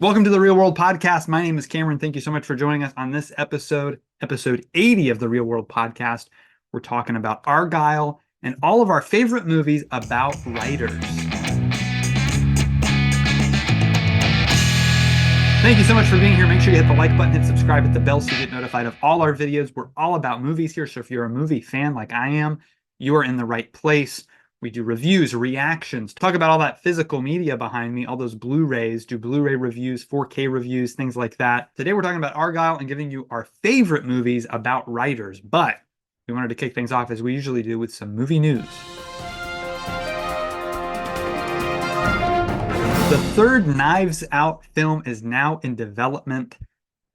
Welcome to the Real World Podcast. My name is Cameron. Thank you so much for joining us on this episode 80 of the Real World Podcast. We're talking about Argylle and all of our favorite movies about writers. Thank you so much for being here. Make sure you hit the like button, hit subscribe, hit the bell so you get notified of all our videos. We're all about movies here. So if you're a movie fan like I am, you are in the right place. We do reviews, reactions, talk about all that physical media behind me, all those Blu-rays, do Blu-ray reviews, 4K reviews, things like that. Today we're talking about Argylle and giving you our favorite movies about writers. But we wanted to kick things off as we usually do with some movie news. The third Knives Out film is now in development.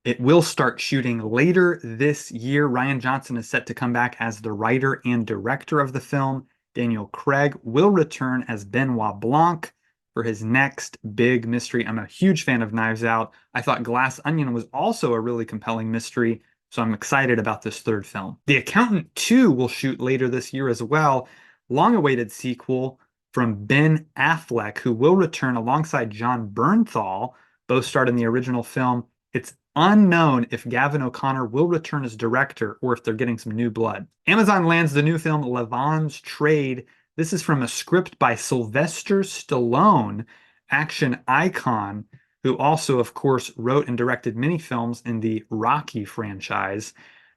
It will start shooting later this year. Rian Johnson is set to come back as the writer and director of the film. Daniel Craig will return as Benoit Blanc for his next big mystery. I'm a huge fan of Knives Out. I thought Glass Onion was also a really compelling mystery, so I'm excited about this third film. The Accountant 2 will shoot later this year as well. Long-awaited sequel from Ben Affleck, who will return alongside John Bernthal. Both starred in the original film. It's unknown if Gavin O'Connor will return as director or if they're getting some new blood. Amazon lands the new film Levon's Trade. This is from a script by Sylvester Stallone, action icon, who also, of course, wrote and directed many films in the Rocky franchise.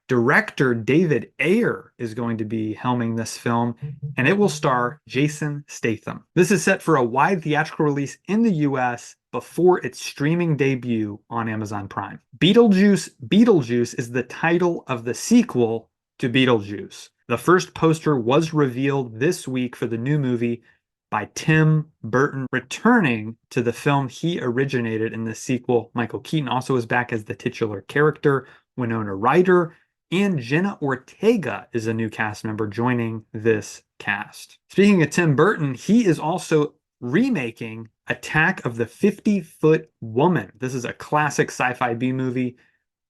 Director David Ayer is going to be helming this film, and it will star Jason Statham. This is set for a wide theatrical release in the US before its streaming debut on Amazon Prime. Beetlejuice is the title of the sequel to Beetlejuice. The first poster was revealed this week for the new movie by Tim Burton, returning to the film he originated in the sequel. Michael Keaton also is back as the titular character. Winona Ryder and Jenna Ortega is a new cast member joining this cast. Speaking of Tim Burton, he is also remaking Attack of the 50-Foot Woman. This is a classic sci-fi B movie,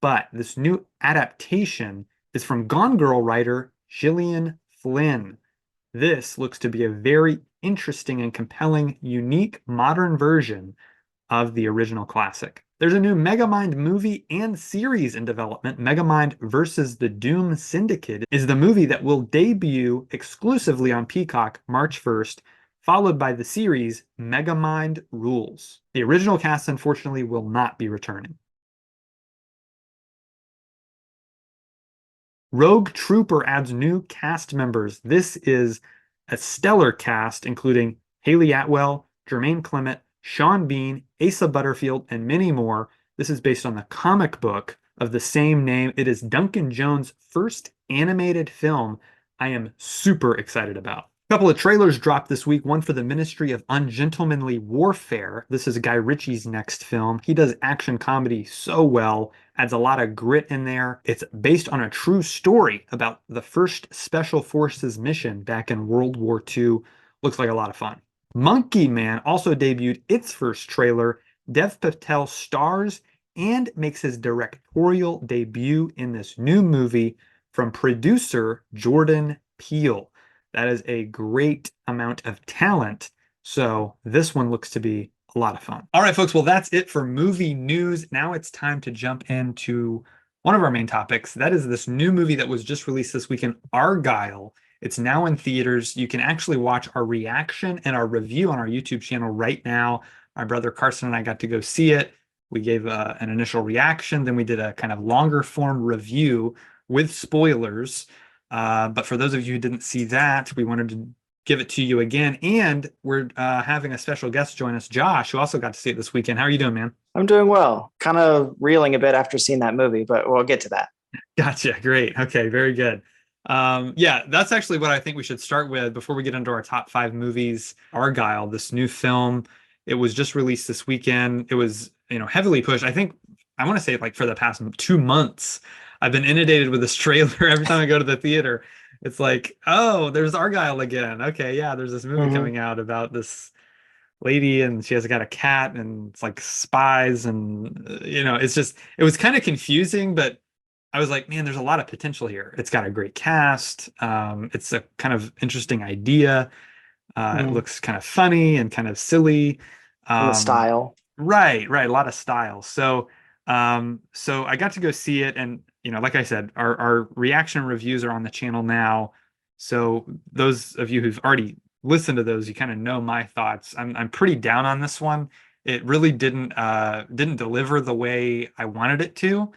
but this new adaptation is from Gone Girl writer Gillian Flynn. This looks to be a very interesting and compelling, unique modern version of the original classic. There's a new Megamind movie and series in development. Megamind versus the Doom Syndicate is the movie that will debut exclusively on Peacock March 1st, followed by the series Megamind Rules. The original cast, unfortunately, will not be returning. Rogue Trooper adds new cast members. This is a stellar cast, including Haley Atwell, Jermaine Clement, Sean Bean, Asa Butterfield, and many more. This is based on the comic book of the same name. It is Duncan Jones' first animated film I am super excited about. A couple of trailers dropped this week, one for the Ministry of Ungentlemanly Warfare. This is Guy Ritchie's next film. He does action comedy so well, adds a lot of grit in there. It's based on a true story about the first Special Forces mission back in World War II. Looks like a lot of fun. Monkey Man also debuted its first trailer. Dev Patel stars and makes his directorial debut in this new movie from producer Jordan Peele. That is a great amount of talent. So this one looks to be a lot of fun. All right, folks. Well, that's it for movie news. Now it's time to jump into one of our main topics. That is this new movie that was just released this weekend, Argylle. It's now in theaters. You can actually watch our reaction and our review on our YouTube channel right now. My brother Carson and I got to go see it. We gave an initial reaction, then we did a kind of longer form review with spoilers. But for those of you who didn't see that, we wanted to give it to you again. And we're having a special guest join us, Josh, who also got to see it this weekend. How are you doing, man? I'm doing well. Kind of reeling a bit after seeing that movie, but we'll get to that. Gotcha. Great. Okay, very good. Yeah, that's actually what I think we should start with before we get into our top 5 movies. Argylle, this new film, it was just released this weekend. It was, heavily pushed. I think I want to say like for the past 2 months, I've been inundated with this trailer every time I go to the theater. It's like, oh, there's Argylle again. Okay, yeah, there's this movie hmm coming out about this lady and she has got a cat and it's like spies and it was kind of confusing, but I was like, man, there's a lot of potential here. It's got a great cast. It's a kind of interesting idea. It hmm looks kind of funny and kind of silly. And the Um, style. right, a lot of style. So I got to go see it, and like I said, our reaction reviews are on the channel now. So those of you who've already listened to those, you kind of know my thoughts. I'm pretty down on this one. It really didn't deliver the way I wanted it to.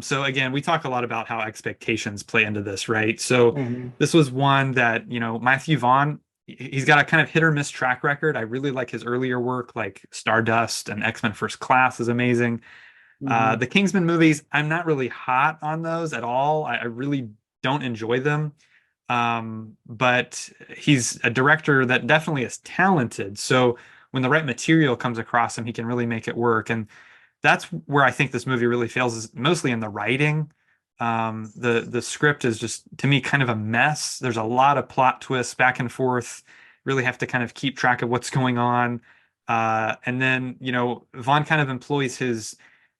So again, we talk a lot about how expectations play into this, right? So Hmm. this was one that, Matthew Vaughn, he's got a kind of hit or miss track record. I really like his earlier work, like Stardust and X-Men First Class is amazing. Hmm. The Kingsman movies, I'm not really hot on those at all. I really don't enjoy them. But he's a director that definitely is talented. So when the right material comes across him, he can really make it work. And that's where I think this movie really fails, is mostly in the writing. The script is just, to me, kind of a mess. There's a lot of plot twists back and forth. Really have to kind of keep track of what's going on. And then, Vaughn kind of employs his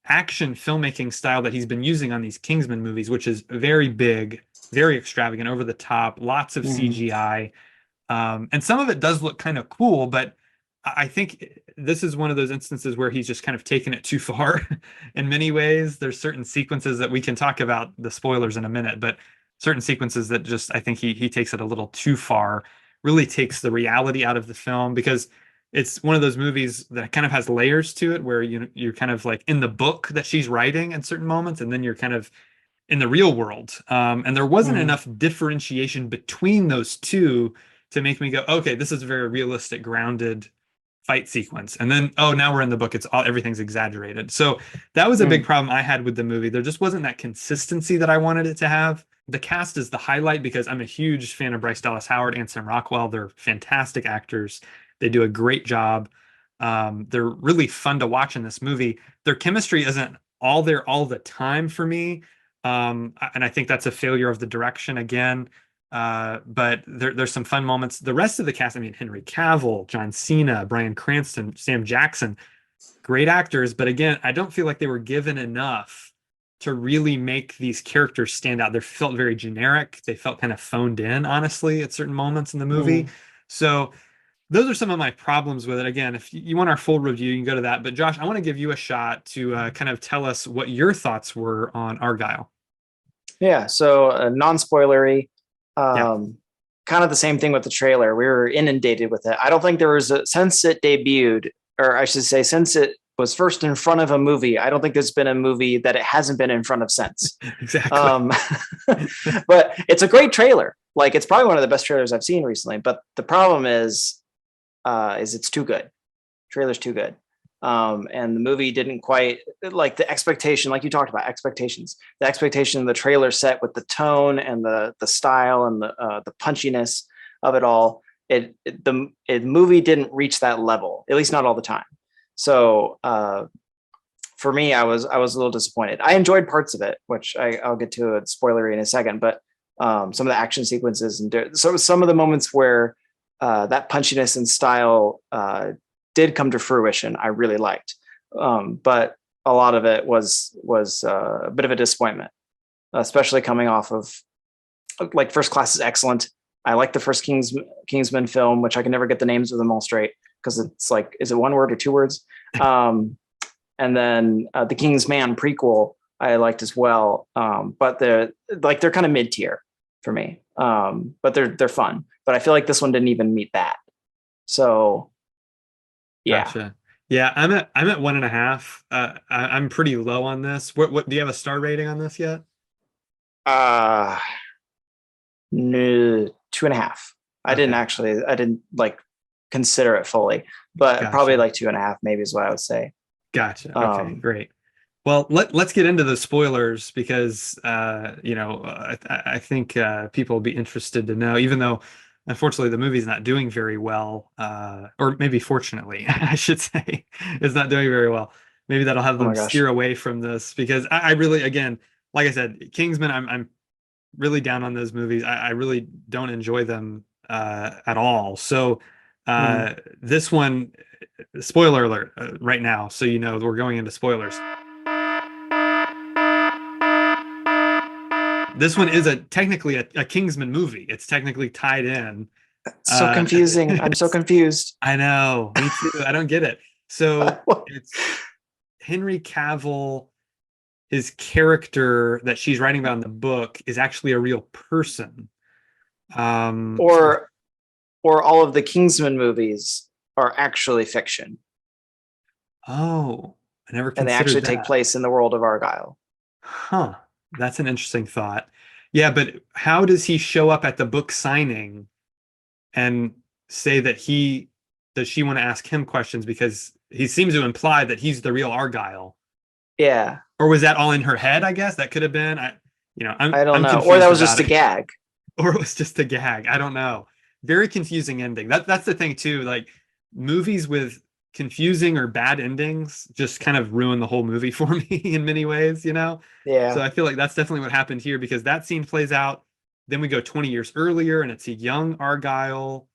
action filmmaking style that he's been using on these Kingsman movies, which is very big, very extravagant, over the top, lots of Hmm. CGI. And some of it does look kind of cool, but I think this is one of those instances where he's just kind of taken it too far in many ways. There's certain sequences that we can talk about the spoilers in a minute, but certain sequences that just I think he takes it a little too far, really takes the reality out of the film, because it's one of those movies that kind of has layers to it where you're kind of like in the book that she's writing in certain moments, and then you're kind of in the real world. And there wasn't Hmm. enough differentiation between those two to make me go, okay, this is a very realistic, grounded fight sequence. And then, oh, now we're in the book. Everything's exaggerated. So that was a big Hmm. problem I had with the movie. There just wasn't that consistency that I wanted it to have. The cast is the highlight because I'm a huge fan of Bryce Dallas Howard and Sam Rockwell. They're fantastic actors. They do a great job. They're really fun to watch in this movie. Their chemistry isn't all there all the time for me. And I think that's a failure of the direction again. But there's some fun moments. The rest of the cast, I mean, Henry Cavill, John Cena, Bryan Cranston, Sam Jackson, great actors. But again, I don't feel like they were given enough to really make these characters stand out. They felt very generic. They felt kind of phoned in, honestly, at certain moments in the movie. Hmm. So those are some of my problems with it. Again, if you want our full review, you can go to that. But Josh, I want to give you a shot to kind of tell us what your thoughts were on Argylle. Yeah. So non-spoilery. Yeah. Um, Kind of the same thing with the trailer. We were inundated with it. I don't think there was since it debuted, or I should say, since it was first in front of a movie. I don't think there's been a movie that it hasn't been in front of since. Exactly. Um, but it's a great trailer. Like it's probably one of the best trailers I've seen recently. But the problem is it's too good. Trailer's too good. And the movie didn't quite like the expectation, like you talked about expectations. The expectation of the trailer set with the tone and the style and the punchiness of it all. The movie didn't reach that level, at least not all the time. So for me, I was a little disappointed. I enjoyed parts of it, which I'll get to a spoilery in a second, but some of the action sequences and so some of the moments where that punchiness and style did come to fruition, I really liked. But a lot of it was a bit of a disappointment, especially coming off of like First Class is excellent. I like the first Kingsman film, which I can never get the names of them all straight because it's like, is it one word or two words? And then the King's Man prequel I liked as well, but they're kind of mid tier for me. But they're fun. But I feel like this one didn't even meet that. So yeah. Gotcha. Yeah, I'm at 1.5. I'm pretty low on this. What do you have a star rating on this yet? Uh no, 2.5. Okay, I didn't like consider it fully, but probably gotcha. like 2.5 maybe is what I would say. Gotcha. Okay, Um, great. Well, let's get into the spoilers because I think people will be interested to know, even though unfortunately the movie's not doing very well, or maybe fortunately, I should say, it's not doing very well. Maybe that'll have oh them my steer gosh. away from this because I really, again, like I said, Kingsman, I'm really down on those movies. I really don't enjoy them at all. So Hmm. this one, spoiler alert, right now, so we're going into spoilers. This one is technically a Kingsman movie. It's technically tied in. So confusing. I'm so It's, confused. I know, me too. I don't get it. So it's Henry Cavill, his character that she's writing about in the book is actually a real person. So, or all of the Kingsman movies are actually fiction, oh, I never and they actually considered take that. place in the world of Argylle. Huh. That's an interesting thought. Yeah, but how does he show up at the book signing and say that does she want to ask him questions because he seems to imply that he's the real Argyle? Yeah, Or was that all in her head, I guess? That could have been. I don't I'm know. Or that confused was just about a it. gag. Or it was just a gag. I don't know. Very confusing ending. That's the thing too. Like movies with confusing or bad endings just kind of ruin the whole movie for me in many ways, you know? So Yeah. I feel like that's definitely what happened here because that scene plays out. Then we go 20 years earlier and it's a young Argyle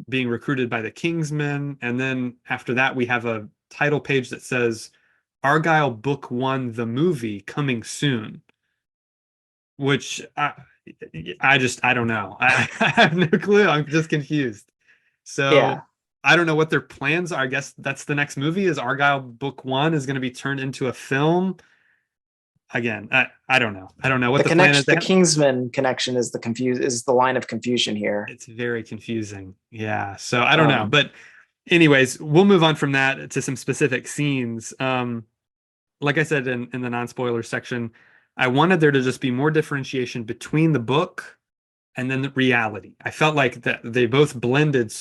being recruited by the Kingsmen. And then after that, we have a title page that says Argyle Book One, the movie coming soon, which I don't know. I have no clue. I'm just confused. So Yeah. I don't know what their plans are. I guess that's the next movie is Argyle Book One is going to be turned into a film. Again, I don't know. I don't know what The the plan is. connection, the Kingsman connection is the line of confusion here. It's very confusing. Yeah. So I don't know. Um, But anyways, we'll move on from that to some specific scenes. Like I said in the non-spoiler section, I wanted there to just be more differentiation between the book and then the reality. I felt like that they both blended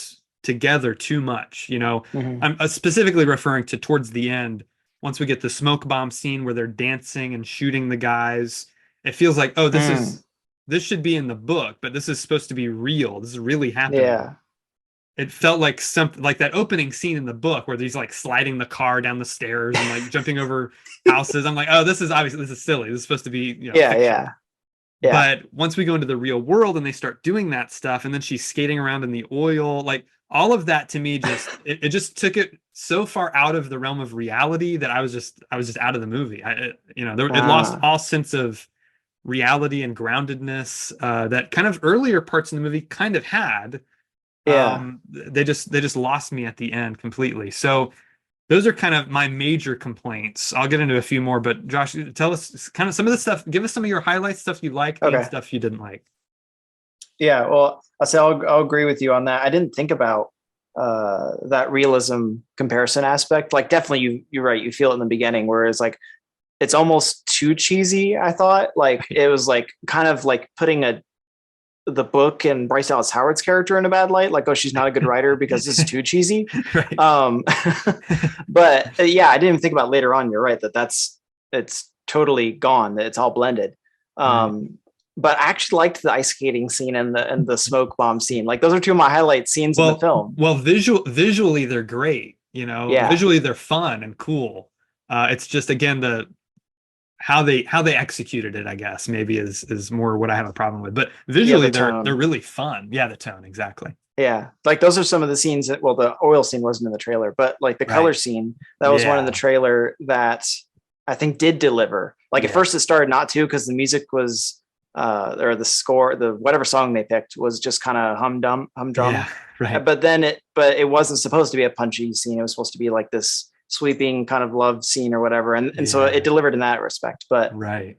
together too much. mhm. I'm specifically referring to towards the end, once we get the smoke bomb scene where they're dancing and shooting the guys. It feels like, oh, Mm, this should be in the book, but this is supposed to be real. This is really happening. yeah. It felt like something like that opening scene in the book where he's like sliding the car down the stairs and like jumping over houses. I'm like, oh, this is silly. This is supposed to be, Yeah. fiction. Yeah. Yeah. But once we go into the real world and they start doing that stuff, and then she's skating around in the oil, like all of that to me it just took it so far out of the realm of reality that I was just out of the movie. It lost Ah, all sense of reality and groundedness that kind of earlier parts in the movie kind of had. yeah. They just lost me at the end completely. So those are kind of my major complaints. I'll get into a few more, but Josh, tell us kind of some of the stuff. Give us some of your highlights, stuff you liked and Okay. stuff you didn't like. Yeah. Well, I'll agree with you on that. I didn't think about that realism comparison aspect. Like, definitely, you're right. You feel it in the beginning, whereas like it's almost too cheesy. I thought like it was like kind of like putting the book and Bryce Dallas Howard's character in a bad light. Like, oh, she's not a good writer because this is too cheesy. Right. Um, but yeah, I didn't even think about later on. You're right it's totally gone. That it's all blended. Right. But I actually liked the ice skating scene and the smoke bomb scene. Like those are two of my highlight scenes in the film. Well, visually they're great. Yeah, Visually they're fun and cool. It's just again how they executed it, I guess, maybe is more what I have a problem with. But yeah, visually the they're tone. really fun. Yeah, the tone, exactly. Yeah, like those are some of the scenes that. Well, the oil scene wasn't in the trailer, but like the color Right. scene, that was one in the Yeah. trailer that I think did deliver. Like at Yeah. first it started not to because the music was or the score, the whatever song they picked was just kind of humdrum. Yeah. Right. But it wasn't supposed to be a punchy scene. It was supposed to be like this sweeping kind of love scene or whatever, and so it Yeah. delivered in that respect. But Right.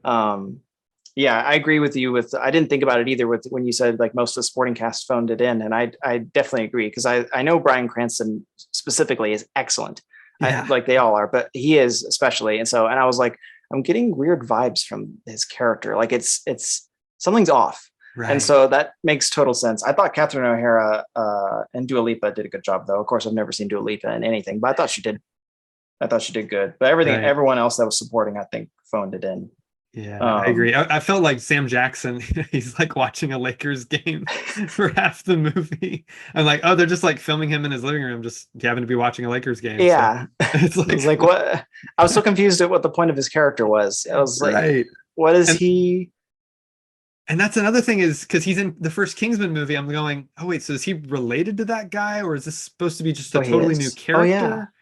yeah, I agree with you. I didn't think about it either with when you said like most of the supporting cast phoned it in, and I definitely agree because I know Bryan Cranston specifically is excellent. Yeah. Like they all are, but he is especially. And I was like, I'm getting weird vibes from his character. Like it's something's off. And Right. so that makes total sense. I thought Catherine O'Hara and Dua Lipa did a good job, though. Of course, I've never seen Dua Lipa in anything, but I thought she did. I thought she did good. But Right. everyone else that was supporting, I think, phoned it in. Yeah, I Um, agree. I felt like Sam Jackson, he's like watching a Lakers game for half the movie. I'm like, oh, they're just like filming him in his living room, just happened to be watching a Lakers game. So yeah, it's I was like, like, what? I was so confused at what the point of his character was. I was like, right. what is And he? and that's another thing is because he's in the first Kingsman movie, I'm going, oh wait, so is he related to that guy, or is this supposed to be just a Oh, he totally new is. Oh, yeah. character?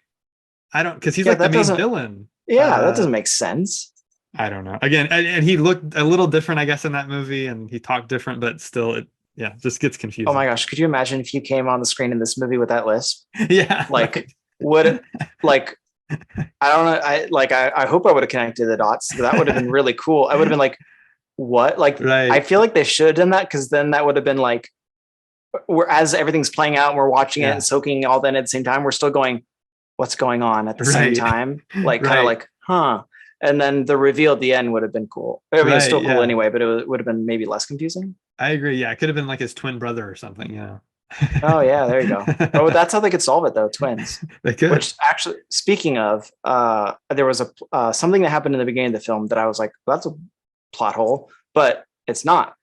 I don't, because he's Yeah, like the that main doesn't. villain. Yeah, that Uh, doesn't make sense. I don't know. Again, and he looked a little different, I guess, in that movie, and he talked different, but still, just gets Oh confusing. my gosh, could you imagine if you came on the screen in this movie with that lisp? Yeah, Like, right. would like I don't know. I hope I would have connected the dots. That would have been really cool. I would have been like, what? Like I Right. feel like they should have done that because then that would have been like we're as everything's playing out and we're watching it Yeah. and soaking all that at the same time, we're still going, what's going on at the same Right. time? Like kind of Right. like, huh. And then the reveal at the end would have been cool. I mean, it's Right. still cool Yeah. anyway, but would have been maybe less confusing. I agree. Yeah. It could have been like his twin brother or something, you know. Oh yeah, there you go. Oh, that's how they could solve it though, twins. They could. Which actually, speaking of, there was a something that happened in the beginning of the film that I was like, well, that's a plot hole, but it's not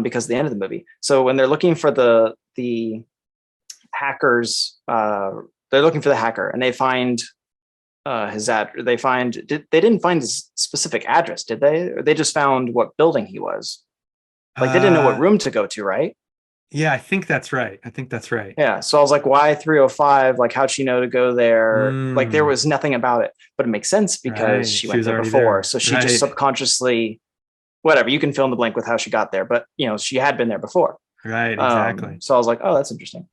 because of the end of the movie. So when they're looking for the hackers, they're looking for the hacker, and they find his ad. They didn't find his specific address, did they? Or they just found what building he was. Like they didn't know what Uh, room to go to, right? yeah, I think that's right. I think that's right. Yeah. So I was like, why 305? Like, how'd she know to go there? Like, there Mm, was nothing about it, but it makes sense because right. she She went was there already before. there. So she just Right. subconsciously, whatever, you can fill in the blank with how she got there, but she had been there before. Right. Exactly. So I was like, oh, that's interesting.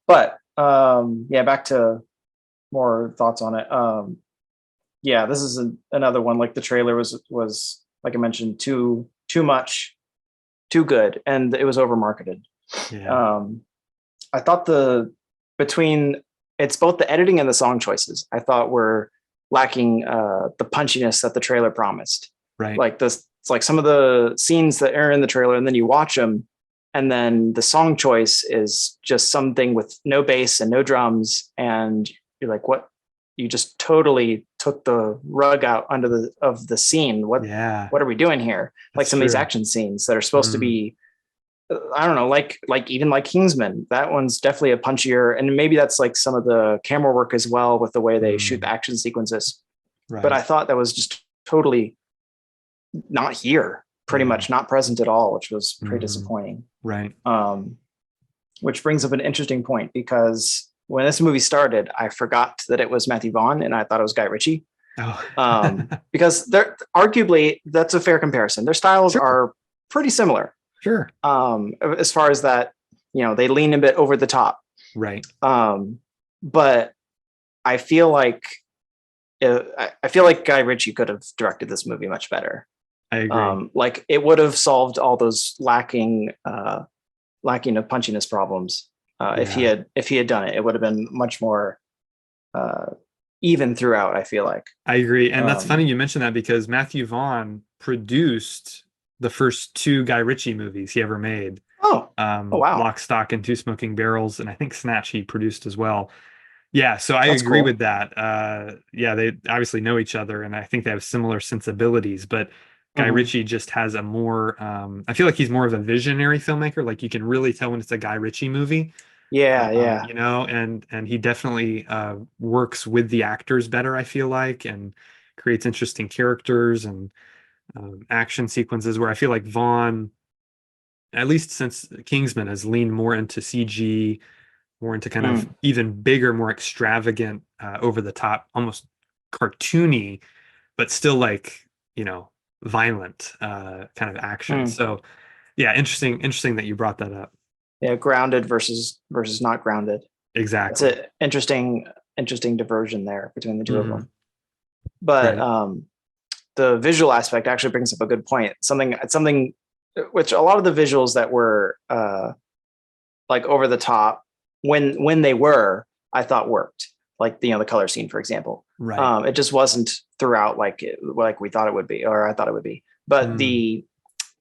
But yeah, back to more thoughts on it. Yeah, this is another one. Like the trailer was like I mentioned, too much, too good, and it was over marketed. Yeah. Um, I thought between it's both the editing and the song choices I thought were lacking the punchiness that the trailer promised. Right. Like this, it's like some of the scenes that are in the trailer, and then you watch them, and then the song choice is just something with no bass and no drums, and you're like, what? You just totally took the rug out under the scene. Yeah. What are we doing here? Like That's some of these true. action scenes that are supposed to Mm, be I don't know, like even like Kingsman, that one's definitely a punchier, and maybe that's like some of the camera work as well with the way they shoot the mm, action sequences. But I right. thought that was just totally not here, pretty Yeah. much not present at all, which was pretty Mm, disappointing. right. Which brings up an interesting point because when this movie started, I forgot that it was Matthew Vaughn and I thought it was Guy Ritchie. Oh. Because they're arguably that's a fair comparison. Their styles Sure. are pretty similar. Sure. As far as that, they lean a bit over the top. Right. But I feel like I feel like Guy Ritchie could have directed this movie much better. I agree. Like it would have solved all those lacking of punchiness problems. Yeah. If he had done it, it would have been much more uh, even throughout. I feel like. I agree. And that's funny Um, you mentioned that because Matthew Vaughn produced the first two Guy Ritchie movies he ever made. oh, oh wow, Lock, Stock, and Two Smoking Barrels, and I think Snatch he produced as well. Yeah, so I that's agree cool. with that. Yeah, they obviously know each other, and I think they have similar sensibilities. But Guy Hmm. Ritchie just has a more. I feel like he's more of a visionary filmmaker. Like you can really tell when it's a Guy Ritchie movie. Yeah, yeah. And he definitely works with the actors better. I feel like, and creates interesting characters and action sequences. Where I feel like Vaughn, at least since Kingsman, has leaned more into CG, more into kind of Mm, even bigger, more extravagant, over the top, almost cartoony, but still like, violent kind of action. mm. So yeah, interesting that you brought that up. Yeah, grounded versus not grounded. That's Exactly. an interesting diversion there between the two of Hmm. them. But Right. the visual aspect actually brings up a good point. Something which a lot of the visuals that were like over the top when they were, I thought worked. Like the color scene, for example. Right. It just wasn't throughout like we thought it would be, or I thought it would be. But Mm,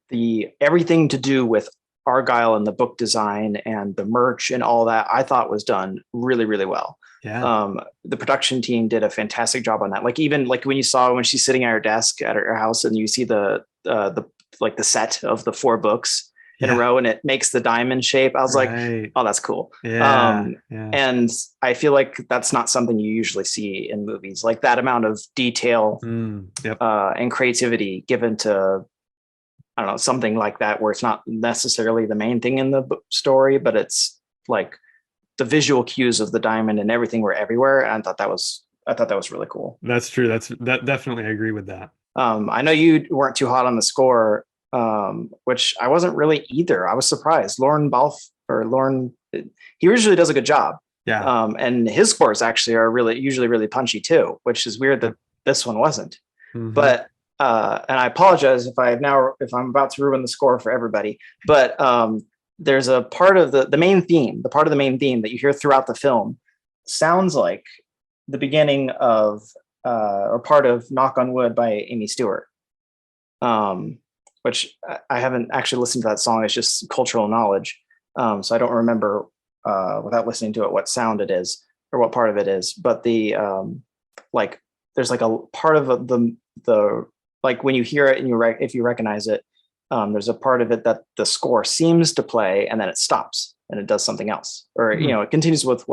the everything to do with Argylle and the book design and the merch and all that, I thought was done really, really well. yeah. The production team did a fantastic job on that. Like even like when you saw when she's sitting at her desk at her house and you see the like the set of the four books in a Yeah. row and it makes the diamond shape. I was like, Right. oh, that's cool. Yeah. Yeah. And I feel like that's not something you usually see in movies, like that amount of detail Yep. and creativity given to I don't know, something like that, where it's not necessarily the main thing in the story, but it's like the visual cues of the diamond and everything were everywhere. And I thought that was really cool. That's true. That definitely I agree with that. I know you weren't too hot on the score, which I wasn't really either. I was surprised. Lauren Balf or Lauren, he usually does a good job. Yeah. And his scores actually are really usually really punchy too, which is weird that this one wasn't. Hmm. But and I apologize if I'm about to ruin the score for everybody. But there's a part of the main theme, the part of the main theme that you hear throughout the film, sounds like the beginning of or part of "Knock on Wood" by Amy Stewart. Um, which I haven't actually listened to that song. It's just cultural knowledge. So I don't remember without listening to it what sound it is or what part of it is. But the like there's like a part of the like when you hear it and if you recognize it, there's a part of it that the score seems to play and then it stops and it does something else, or it continues with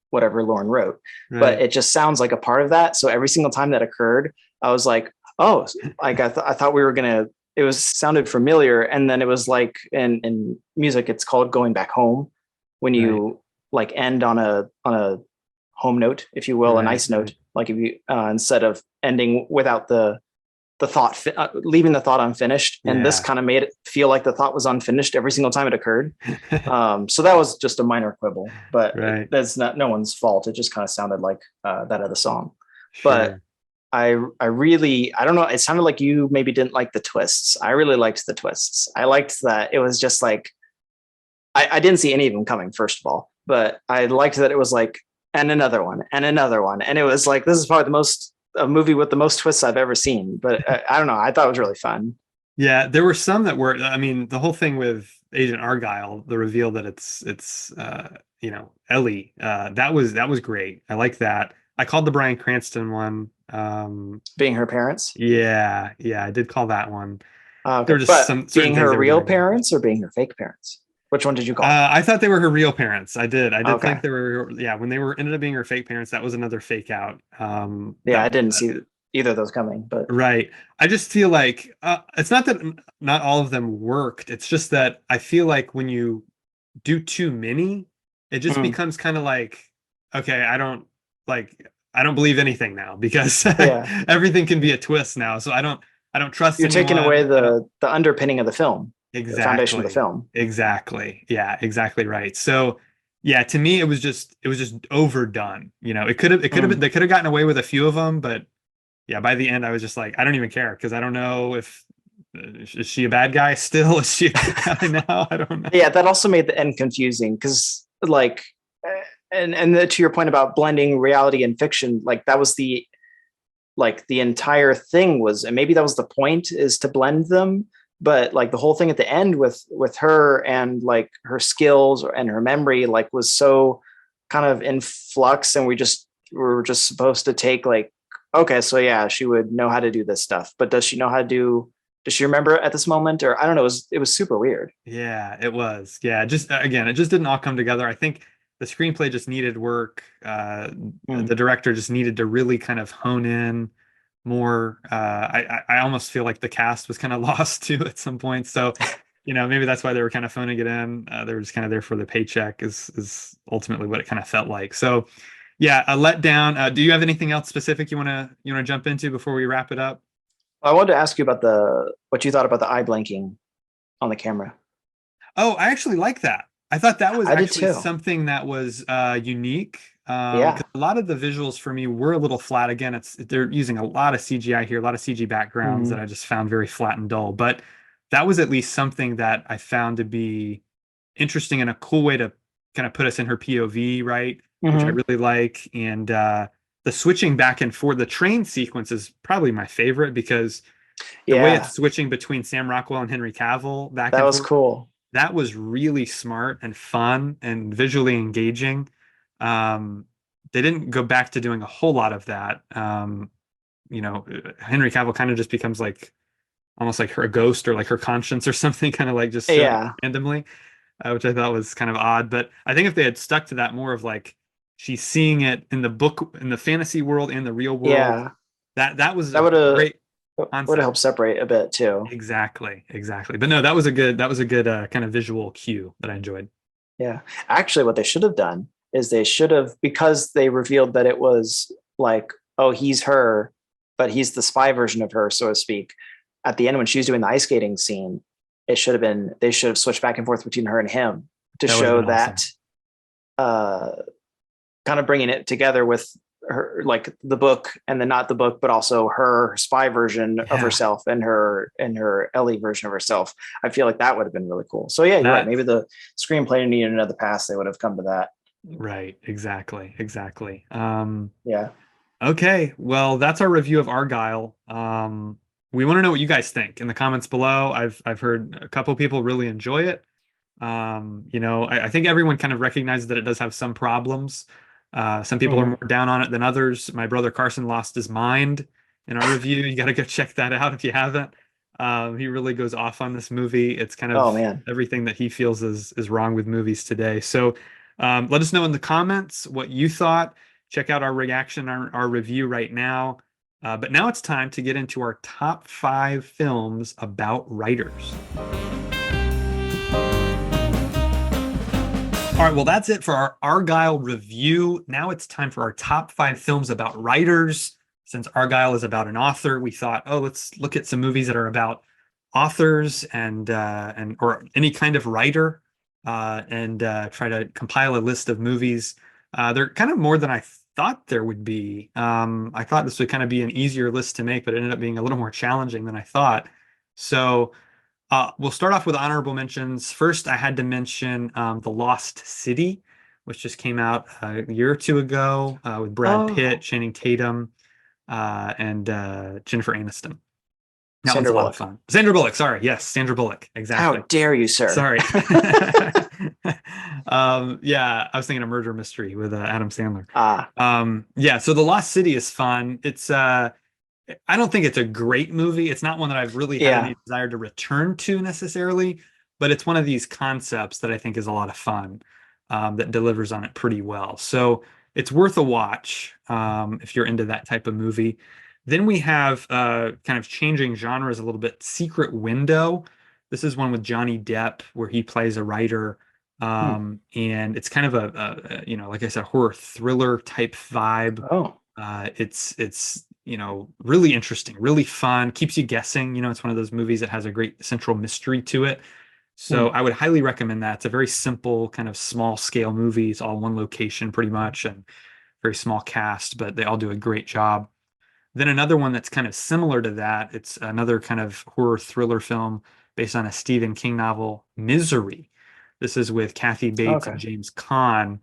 whatever Lauren wrote, but Right. it just sounds like a part of that. So every single time that occurred, I was like, oh, like I thought we were gonna. It was sounded familiar, and then it was like in music, it's called going back home when Right. you like end on a home note, if you will, a Right. nice Right. note, like if you instead of ending without the thought leaving the thought unfinished, and this Yeah. kind of made it feel like the thought was unfinished every single time it occurred. So that was just a minor quibble, but Right. that's not no one's fault. It just kind of sounded like that other song. But Sure. I really I don't know. It sounded like you maybe didn't like the twists. I really liked the twists. I liked that it was just like I didn't see any of them coming, first of all, but I liked that it was like and another one and another one, and it was like this is probably the most a movie with the most twists I've ever seen. But I don't know. I thought it was really fun. Yeah, there were some that were, I mean, the whole thing with Agent Argylle, the reveal that it's Ellie, that was great. I like that. I called the Bryan Cranston one. Being her parents. Yeah, yeah, I did call that one. There Okay, were just but some certain being things her they were real doing really good. parents or being her fake parents? Which one did you call? I thought they were her real parents. I did. I did think Okay. they were, yeah, when they were ended up being her fake parents, that was another fake out. Yeah, I didn't see either of those coming, but Right. I just feel like it's not that not all of them worked. It's just that I feel like when you do too many, it just mm, becomes kind of like, okay, I don't believe anything now because yeah, everything can be a twist now. So I don't trust you're taking away anyone. I don't the underpinning of the film, the foundation of the exactly. film. Exactly. Yeah, exactly right. So yeah, to me it was just overdone. It could have been Mm. they could have gotten away with a few of them, but yeah, by the end, I was just like, I don't even care because I don't know if is she a bad guy still? Is she a good guy now? I don't know. Yeah, that also made the end confusing because like, to your point about blending reality and fiction, like that was the entire thing was, and maybe that was the point is to blend them, but like the whole thing at the end with her and like her skills and her memory like was so kind of in flux, and we were just supposed to take like, okay, so yeah, she would know how to do this stuff, but does she know how to does she remember at this moment, or I don't know, it was super weird. Yeah, it was. Yeah, just again, it just didn't all come together. I think the screenplay just needed work. The Mm. director just needed to really kind of hone in more. I almost feel like the cast was kind of lost too at some point. So, maybe that's why they were kind of phoning it in. They were just kind of there for the paycheck is ultimately what it kind of felt like. So, yeah, a letdown. Do you have anything else specific you wanna jump into before we wrap it up? I wanted to ask you about the what you thought about the eye blinking on the camera. Oh, I actually like that. I thought that was I did actually too. something that was unique. Yeah. 'Cause a lot of the visuals for me were a little flat. Again, they're using a lot of CGI here, a lot of CG backgrounds that Mhm. I just found very flat and dull. But that was at least something that I found to be interesting and a cool way to kind of put us in her POV, right? Which I Mhm. really like. And the switching back and forth, the train sequence is probably my favorite because the way Yeah, it's switching between Sam Rockwell and Henry Cavill back that and was forth, cool. that was really smart and fun and visually engaging. Um, they didn't go back to doing a whole lot of that. Henry Cavill kind of just becomes like almost like her ghost or like her conscience or something, kind of like just showing up Yeah. randomly, which I thought was kind of odd. But I think if they had stuck to that more of like she's seeing it in the book, in the fantasy world and the real world, Yeah. that was That a great would have concept. helped separate a bit too. Exactly, exactly. But no, that was a good kind of visual cue that I enjoyed. Yeah. Actually, what they should have done is they should have, because they revealed that it was like, oh, he's her, but he's the spy version of her, so to speak. At the end, when she's doing the ice skating scene, it should have been, they should have switched back and forth between her and him to That would have show been that awesome. uh kind of bringing it together with her, like the book, and then not the book, but also her spy version of Yeah, herself and her Ellie version of herself. I feel like that would have been really cool. So yeah, you're right. that Maybe the screenplay needed another pass. They would have come to that. right, exactly, exactly. Yeah. Okay, well, that's our review of Argyle. We want to know what you guys think in the comments below. I've heard a couple people really enjoy it. I think everyone kind of recognizes that it does have some problems. Some people are Mhm. more down on it than others. My brother Carson lost his mind in our review. You got to go check that out if you haven't. He really goes off on this movie. It's kind Oh of man. everything that he feels is wrong with movies today. So let us know in the comments what you thought. Check out our reaction, our review right now. But now it's time to get into our top 5 films about writers. All right, well, that's it for our Argylle review. Now it's time for our top 5 films about writers. Since Argylle is about an author, we thought, oh, let's look at some movies that are about authors and or any kind of writer, and try to compile a list of movies. They're kind of more than I thought there would be. I thought this would kind of be an easier list to make, but it ended up being a little more challenging than I thought. So. We'll start off with honorable mentions. First, I had to mention The Lost City, which just came out a year or two ago with Brad Pitt, Oh, Channing Tatum, and Jennifer Aniston. That one's Sandra a lot of Bullock. fun. Sandra Bullock, sorry. Yes, Sandra Bullock. How Exactly. dare you, sir? Sorry. Yeah, I was thinking a murder mystery with Adam Sandler. Ah, Yeah, so The Lost City is fun. I don't think it's a great movie. It's not one that I've really had yeah. any desire to return to necessarily, but it's one of these concepts that I think is a lot of fun, that delivers on it pretty well. So it's worth a watch if you're into that type of movie. Then we have kind of changing genres a little bit. Secret Window. This is one with Johnny Depp where he plays a writer, Hmm. and it's kind of like I said, horror thriller type vibe. Oh. It's really interesting, really fun, keeps you guessing. It's one of those movies that has a great central mystery to it. So Hmm. I would highly recommend that. It's a very simple, kind of small scale movie. It's all one location pretty much and very small cast, but they all do a great job. Then another one that's kind of similar to that, it's another kind of horror thriller film based on a Stephen King novel, Misery. This is with Kathy Bates and Okay. James Caan.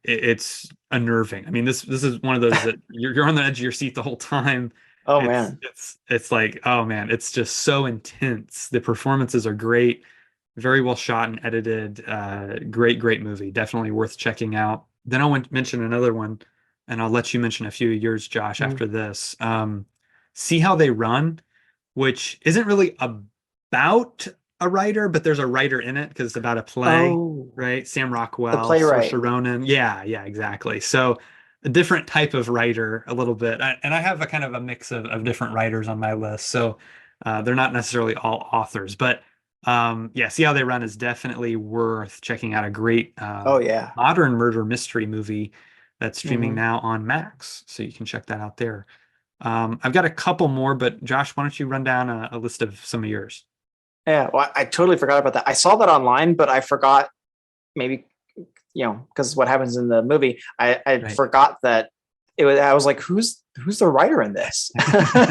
It's unnerving. I mean, this is one of those that you're on the edge of your seat the whole time. Oh It's man. it's it's like, oh man, it's just so intense. The performances are great, very well shot and edited. Great movie. Definitely worth checking out. Then I'll mention another one, and I'll let you mention a few of yours, Josh, Hmm. after this. See How They Run, which isn't really about a writer, but there's a writer in it because it's about a play, Oh, right? Sam the Rockwell, playwright. Saoirse Ronan. Yeah, exactly. So a different type of writer, a little bit. And I have a kind of a mix of different writers on my list. So they're not necessarily all authors, but yeah, See How They Run is definitely worth checking out. A great Oh yeah. modern murder mystery movie that's streaming Hmm. now on Max. So you can check that out there. I've got a couple more, but Josh, why don't you run down a list of some of yours? Yeah. Well, I totally forgot about that. I saw that online, but I forgot maybe because what happens in the movie, I Right. forgot that it was. I was like, who's the writer in this?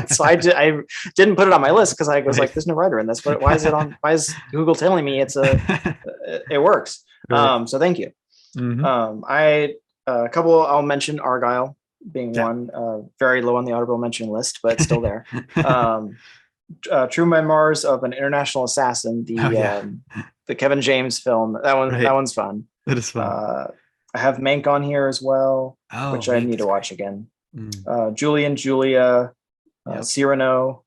So I didn't put it on my list because I was Right. like, there's no writer in this. But why is it on? Why is Google telling me it works? Right. So thank you. Hmm. I a couple. I'll mention Argyle being Yeah. one. Very low on the honorable mention list, but still there. Um, True Memoirs of an International Assassin, Oh yeah. the Kevin James film. That Right. one's fun. That is fun. Uh, I have Mank on here as well, Oh, which I Mank need is to great. watch again. Mm. Julie and Julia, Yep. Cyrano,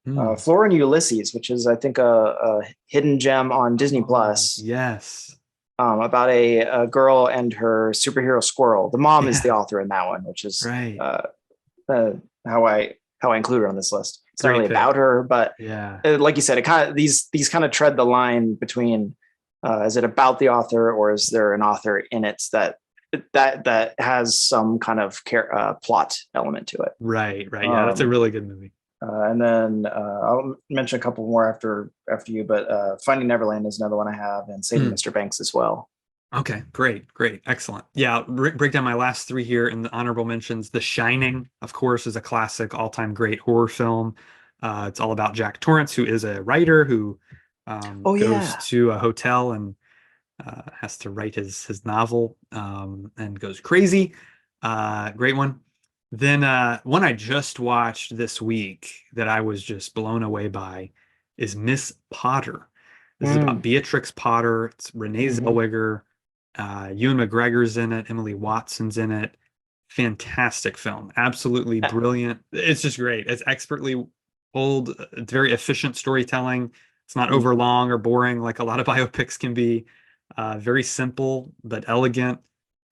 Mm. Flora and Ulysses, which is I think a hidden gem on Disney Oh, Plus, yes. about a girl and her superhero squirrel. The mom is the Yeah. author in that one, which is Right. uh, how I include her on this list. It's not Great really about pick. her, but Yeah. like you said, it kind of these kind of tread the line between is it about the author or is there an author in it that has some kind of plot element to it. Right. Yeah, that's a Um, really good movie. and then I'll mention a couple more after you, but Finding Neverland is another one I have, and Saving Mm. Mr. Banks as well. Okay, great, great, excellent. Yeah, break down my last three here in the honorable mentions. The Shining, of course, is a classic, all-time great horror film. It's all about Jack Torrance, who is a writer who Oh goes yeah. to a hotel and has to write his novel and goes crazy. Great one. Then one I just watched this week that I was just blown away by is Miss Potter. This is about Mm, Beatrix Potter. It's Renee hmm Zellweger. Ewan McGregor's in it. Emily Watson's in it. Fantastic film. Absolutely brilliant. It's just great. It's expertly told. It's very efficient storytelling. It's not over long or boring like a lot of biopics can be. Very simple but elegant.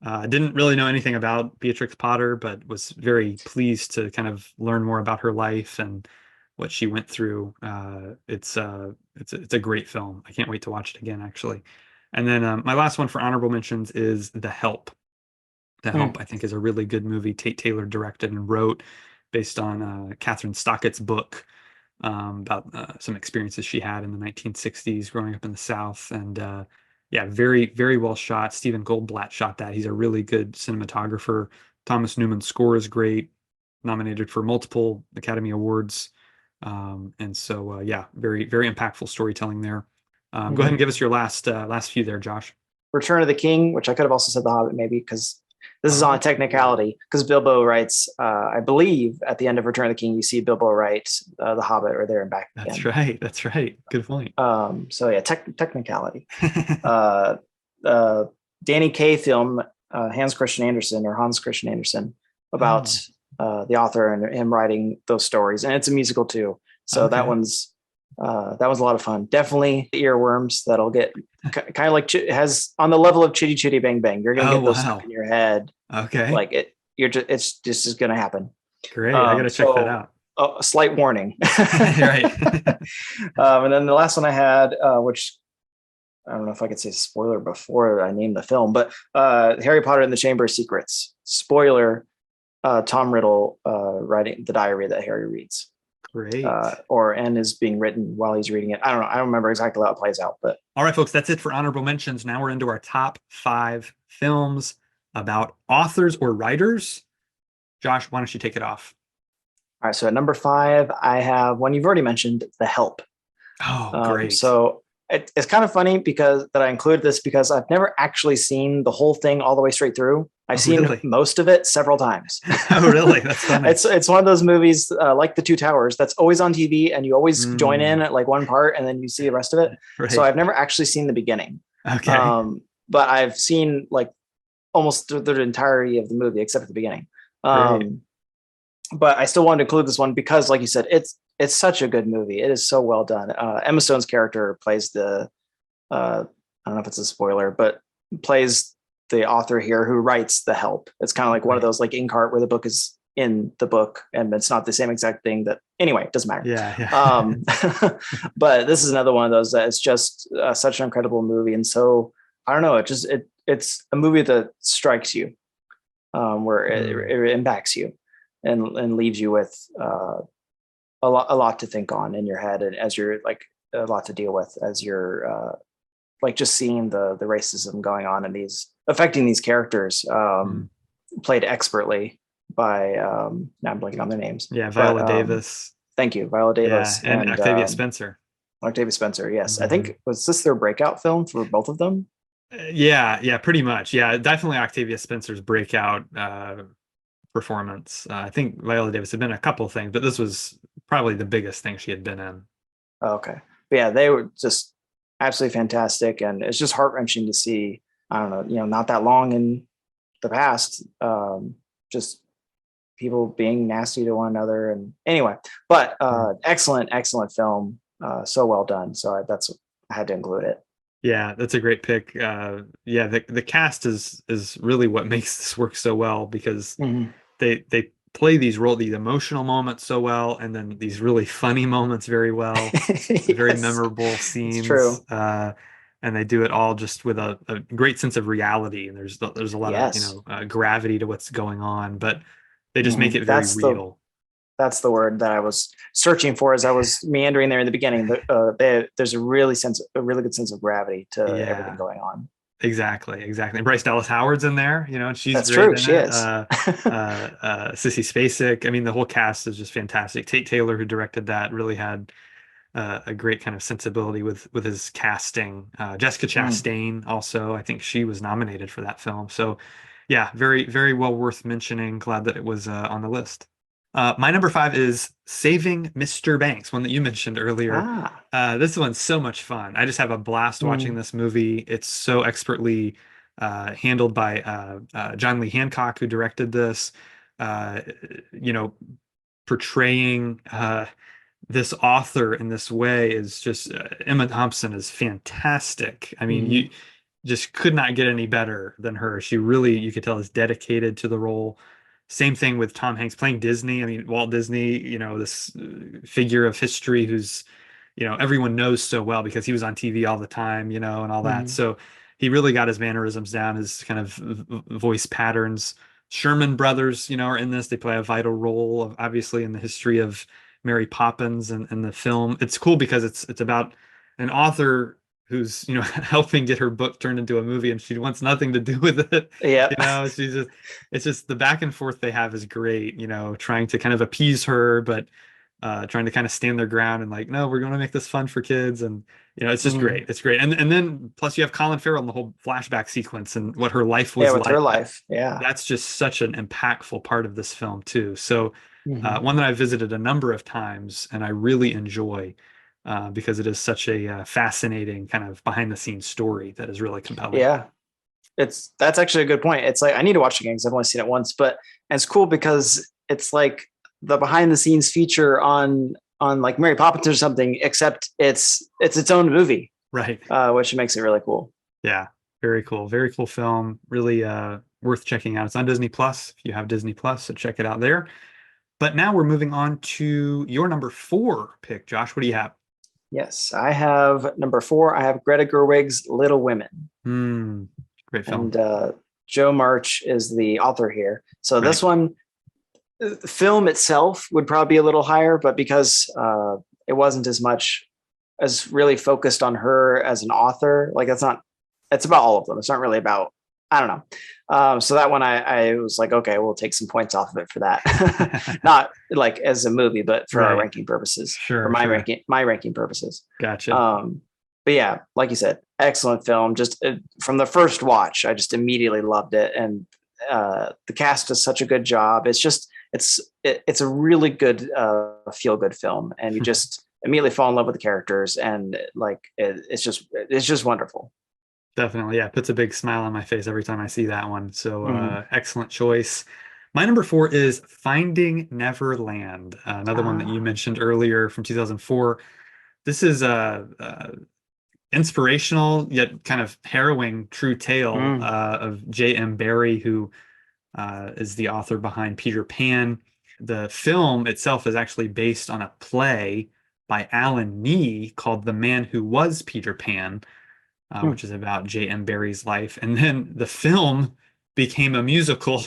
I didn't really know anything about Beatrix Potter, but was very pleased to kind of learn more about her life and what she went through. It's a great film. I can't wait to watch it again, actually. And then my last one for honorable mentions is The Help. The Help, mm, I think, is a really good movie. Tate Taylor directed and wrote, based on Catherine Stockett's book about some experiences she had in the 1960s growing up in the South. And yeah, very, very well shot. Stephen Goldblatt shot that. He's a really good cinematographer. Thomas Newman's score is great, nominated for multiple Academy Awards. And so, yeah, very, very impactful storytelling there. Go ahead and hmm give us your last few there, Josh. Return of the King, which I could have also said The Hobbit, maybe, because this is on a Oh, technicality. Because Bilbo writes, I believe, at the end of Return of the King, you see Bilbo write The Hobbit or There and Back that's Again. right. That's right. Good point. So yeah, technicality. Uh, uh, Danny Kaye film, Hans Christian Andersen, about Oh, the author and him writing those stories, and it's a musical too. So okay. that was a lot of fun. Definitely earworms that'll get kind of like has on the level of Chitty Chitty Bang Bang. You're gonna Oh, get those stuck wow. in your head, Okay. like it. You're just it's just gonna happen. Great. I got to check that So out. a slight warning. Right. And then the last one I had, which I don't know if I could say spoiler before I name the film, but Harry Potter and the Chamber of Secrets. Spoiler: Tom Riddle writing the diary that Harry reads, Great. or and is being written while he's reading it. I don't know. I don't remember exactly how it plays out, but All right, folks, that's it for honorable mentions. Now we're into our top five films about authors or writers. Josh, why don't you take it off? all right. So at number five, I have one you've already mentioned, The Help. Oh, great. So it's kind of funny because that I included this because I've never actually seen the whole thing all the way straight through. I've Oh, seen really? most of it several times. Oh, really? That's funny. It's one of those movies like The Two Towers that's always on TV and you always join in Mm, at like one part and then you see the rest of it. So right. I've never actually seen the beginning, Okay. but I've seen like almost the entirety of the movie except for the beginning. Great. Um, but I still wanted to include this one because, like you said, it's such a good movie. It is so well done. Emma Stone's character plays the I don't know if it's a spoiler, but plays the author here who writes The Help. It's kind of like one of Right. those like Inkheart where the book is in the book and it's not the same exact thing that anyway, it doesn't matter. Yeah, yeah. Um, but this is another one of those that it's just such an incredible movie. And so I don't know, it's a movie that strikes you, where Mm, it impacts you and leaves you with a lot to think on in your head and as you're like a lot to deal with as you're like just seeing the racism going on and these affecting these characters mm. played expertly by now I'm blanking on their names, Yeah, but Viola Davis. thank you, Viola Yeah, Davis and and Octavia Spencer. Octavia Spencer. Yes, I Mhm. think was this their breakout film for both of them? Yeah, yeah, pretty much. Yeah, definitely Octavia Spencer's breakout performance. I think Viola Davis had been in a couple of things, but this was probably the biggest thing she had been in. Okay, but yeah, they were just absolutely fantastic, and it's just heart wrenching to see. I don't know, not that long in the past, just people being nasty to one another. And anyway, but Mm. excellent film. So well done. So I had to include it. Yeah, that's a great pick. Yeah, the cast is really what makes this work so well because Mhm. they play these emotional moments so well, and then these really funny moments very well, very Yes, memorable it's scenes. true. And they do it all just with a great sense of reality. And there's a lot of Yes. gravity to what's going on, but they just make Mhm. it very real. That's the word that I was searching for as I was meandering there in the beginning. There's a really good sense of gravity to everything Yeah. going on. Exactly, exactly. Bryce Dallas Howard's in there, and she's That's great true. in She it. is. Sissy Spacek. I mean, the whole cast is just fantastic. Tate Taylor, who directed that, really had a great kind of sensibility with his casting. Jessica Mm. Chastain also, I think she was nominated for that film. So, yeah, very very well worth mentioning. Glad that it was on the list. My number five is Saving Mr. Banks, one that you mentioned earlier. Ah. This one's so much fun. I just have a blast watching Mm. this movie. It's so expertly handled by John Lee Hancock, who directed this. Uh, you know, portraying this author in this way is just Emma Thompson is fantastic. I mean, Hmm. you just could not get any better than her. She really, you could tell, is dedicated to the role. Same thing with Tom Hanks playing Disney. I mean, Walt Disney, this figure of history who's, everyone knows so well because he was on TV all the time, and all that. Hmm. So he really got his mannerisms down, his kind of voice patterns. Sherman Brothers, are in this. They play a vital role, obviously, in the history of Mary Poppins and the film. It's cool because it's about an author who's helping get her book turned into a movie, and she wants nothing to do with it. Yep. She's just it's just the back and forth they have is great. Trying to kind of appease her, but trying to kind of stand their ground and like, no, we're going to make this fun for kids, and it's just Hmm. great. It's great, and then plus you have Colin Farrell in the whole flashback sequence and what her life Yeah, was with her like. life. Yeah. That's just such an impactful part of this film too. So Hmm. one that I've visited a number of times and I really enjoy because it is such a fascinating kind of behind the scenes story that is really compelling. Yeah. That's actually a good point. It's like I need to watch it again because I've only seen it once, but and it's cool because it's like the behind the scenes feature on like Mary Poppins or something, except it's its own movie, Right. which makes it really cool. Yeah. Very cool. Very cool film. Really worth checking out. It's on Disney Plus if you have Disney Plus, so check it out there. But now we're moving on to your number four pick. Josh, what do you have? Yes, I have number four. I have Greta Gerwig's Little Women, Hmm. Great film. and Joe March is the author here. So Right. this one, the film itself would probably be a little higher, but because it wasn't as much as really focused on her as an author, like it's not. It's about all of them. It's not really about. I don't know. So that one, I was like, okay, we'll take some points off of it for that. Not like as a movie, but for our Right. ranking purposes, for Sure, sure. my ranking purposes. Gotcha. Um, but yeah, like you said, excellent film. Just from the first watch, I just immediately loved it, and the cast does such a good job. It's a really good feel good film, and you just immediately fall in love with the characters, and like it's just wonderful. Definitely. Yeah. Puts a big smile on my face every time I see that one. So, Mm. excellent choice. My number four is Finding Neverland, another one that you Ah. mentioned earlier from 2004. This is a inspirational yet kind of harrowing true tale Mm. of J.M. Barrie, who is the author behind Peter Pan. The film itself is actually based on a play by Alan Nee called The Man Who Was Peter Pan, Mm. which is about J.M. Barrie's life. And then the film became a musical.